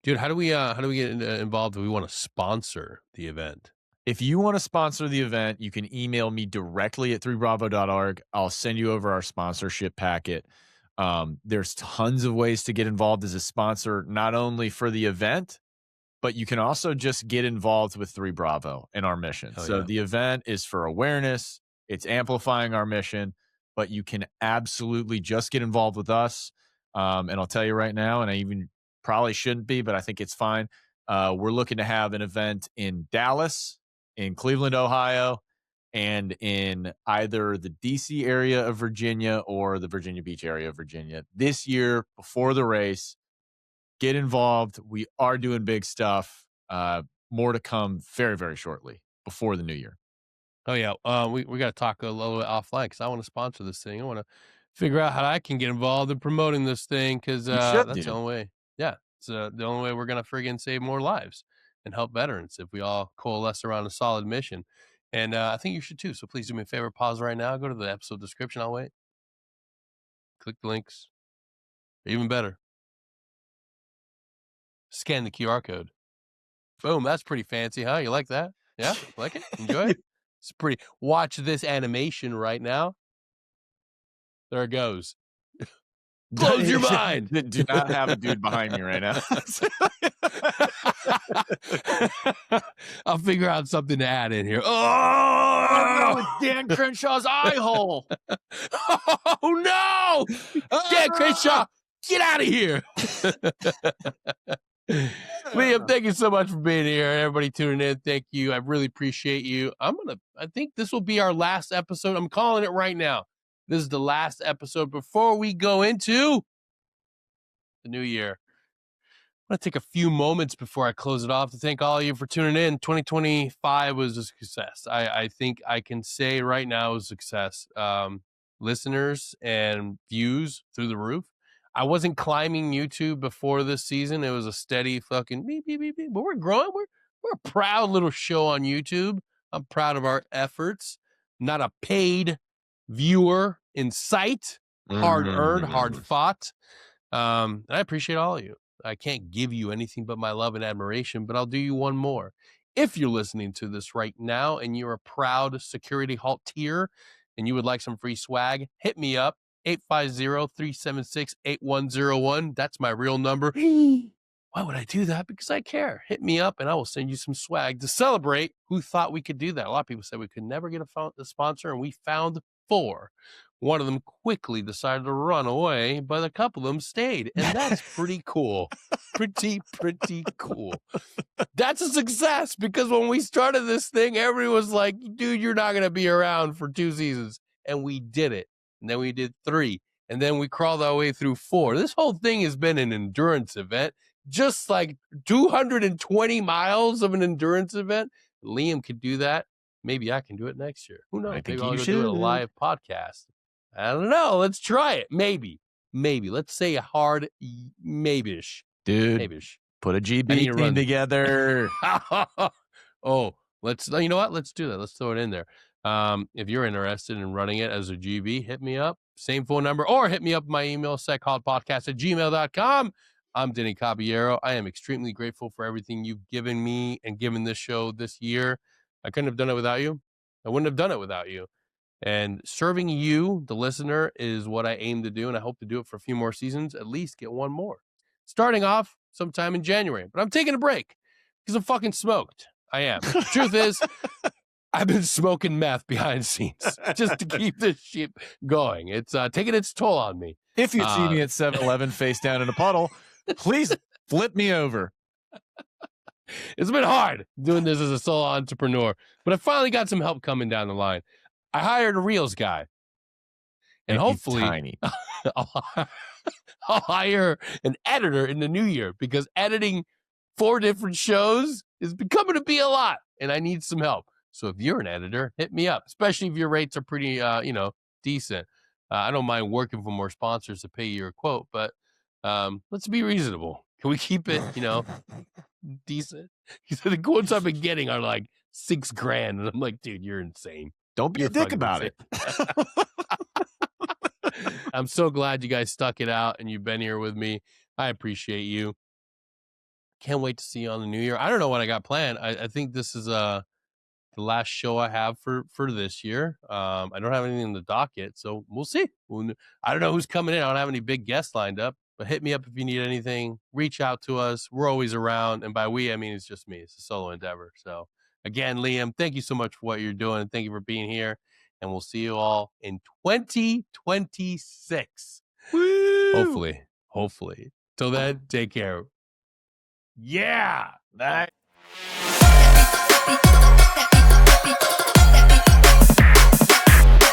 A: Dude, how do we get involved if we want to sponsor the event?
B: If you want to sponsor the event, you can email me directly at 3bravo.org. I'll send you over our sponsorship packet. There's tons of ways to get involved as a sponsor, not only for the event, but you can also just get involved with 3 Bravo and our mission. The event is for awareness. It's amplifying our mission, but you can absolutely just get involved with us. And I'll tell you right now, and I even probably shouldn't be, but I think it's fine. We're looking to have an event in Dallas, in Cleveland, Ohio, and in either the DC area of Virginia or the Virginia Beach area of Virginia this year before the race. Get involved. We are doing big stuff. More to come very, very shortly before the new year.
A: Oh, yeah. We got to talk a little bit offline because I want to sponsor this thing. I want to figure out how I can get involved in promoting this thing because that's the only way. Yeah. It's the only way we're going to friggin' save more lives and help veterans if we all coalesce around a solid mission. And I think you should too. So please do me a favor. Pause right now. Go to the episode description. I'll wait. Click the links. Even better. Scan the QR code. Boom, that's pretty fancy, huh? You like that? Yeah? Like it? Enjoy it? It's pretty. Watch this animation right now. There it goes. Close your mind.
B: Do not have a dude behind me right now.
A: I'll figure out something to add in here. Oh,
B: with Dan Crenshaw's eye hole.
A: Oh, no! Dan Crenshaw, get out of here. Liam, thank you so much for being here. Everybody tuning in, thank you. I really appreciate you. I think this will be our last episode. I'm calling it right now. This is the last episode before we go into the new year. I'm going to take a few moments before I close it off to thank all of you for tuning in. 2025 was a success. I think I can say right now it was a success. Listeners and views through the roof. I wasn't climbing YouTube before this season. It was a steady fucking beep, beep, beep, beep. But we're growing. We're a proud little show on YouTube. I'm proud of our efforts. Not a paid viewer in sight. Hard earned, hard fought. And I appreciate all of you. I can't give you anything but my love and admiration, but I'll do you one more. If you're listening to this right now and you're a proud Security Halt tier and you would like some free swag, hit me up, 850-376-8101. That's my real number. Why would I do that? Because I care. Hit me up and I will send you some swag to celebrate. Who thought we could do that? A lot of people said we could never get a sponsor, and we found 4. One of them quickly decided to run away, but a couple of them stayed. And that's pretty cool. Pretty cool. That's a success, because when we started this thing, everyone was like, dude, you're not going to be around for 2 seasons. And we did it. And then we did 3. And then we crawled our way through 4. This whole thing has been an endurance event. Just like 220 miles of an endurance event. Liam could do that. Maybe I can do it next year. Who knows? Maybe I'll go do a live podcast. I don't know. Let's try it. Maybe. Let's say a hard maybe-ish.
B: Dude,
A: maybe-ish.
B: Put a GB team together.
A: Oh, you know what? Let's do that. Let's throw it in there. If you're interested in running it as a GB, hit me up. Same phone number, or hit me up my email, sechaltpodcast@gmail.com. I'm Denny Caballero. I am extremely grateful for everything you've given me and given this show this year. I couldn't have done it without you. I wouldn't have done it without you. And serving you, the listener, is what I aim to do, and I hope to do it for a few more seasons, at least get one more. Starting off sometime in January. But I'm taking a break because I'm fucking smoked. I am. The truth is, I've been smoking meth behind the scenes just to keep this shit going. It's taking its toll on me.
B: If you see me at 7-Eleven face down in a puddle, please flip me over.
A: It's been hard doing this as a solo entrepreneur, but I finally got some help coming down the line. I hired a Reels guy, and hopefully I'll hire an editor in the new year, because editing 4 different shows is becoming to be a lot, and I need some help. So if you're an editor, hit me up, especially if your rates are pretty, decent. I don't mind working for more sponsors to pay you a quote, but let's be reasonable. Can we keep it, decent? Because the quotes I've been getting are like $6,000, and I'm like, dude, you're insane.
B: Don't be a dick about it.
A: I'm so glad you guys stuck it out and you've been here with me. I appreciate you. Can't wait to see you on the new year. I don't know what I got planned. I think this is the last show I have for this year. I don't have anything in the docket, so we'll see. I don't know who's coming in. I don't have any big guests lined up, but hit me up if you need anything. Reach out to us. We're always around. And by we, I mean it's just me. It's a solo endeavor. So again, Liam, thank you so much for what you're doing. And thank you for being here. And we'll see you all in 2026. Woo! Hopefully. Till then, take care. Yeah. Bye.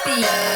D: Yeah.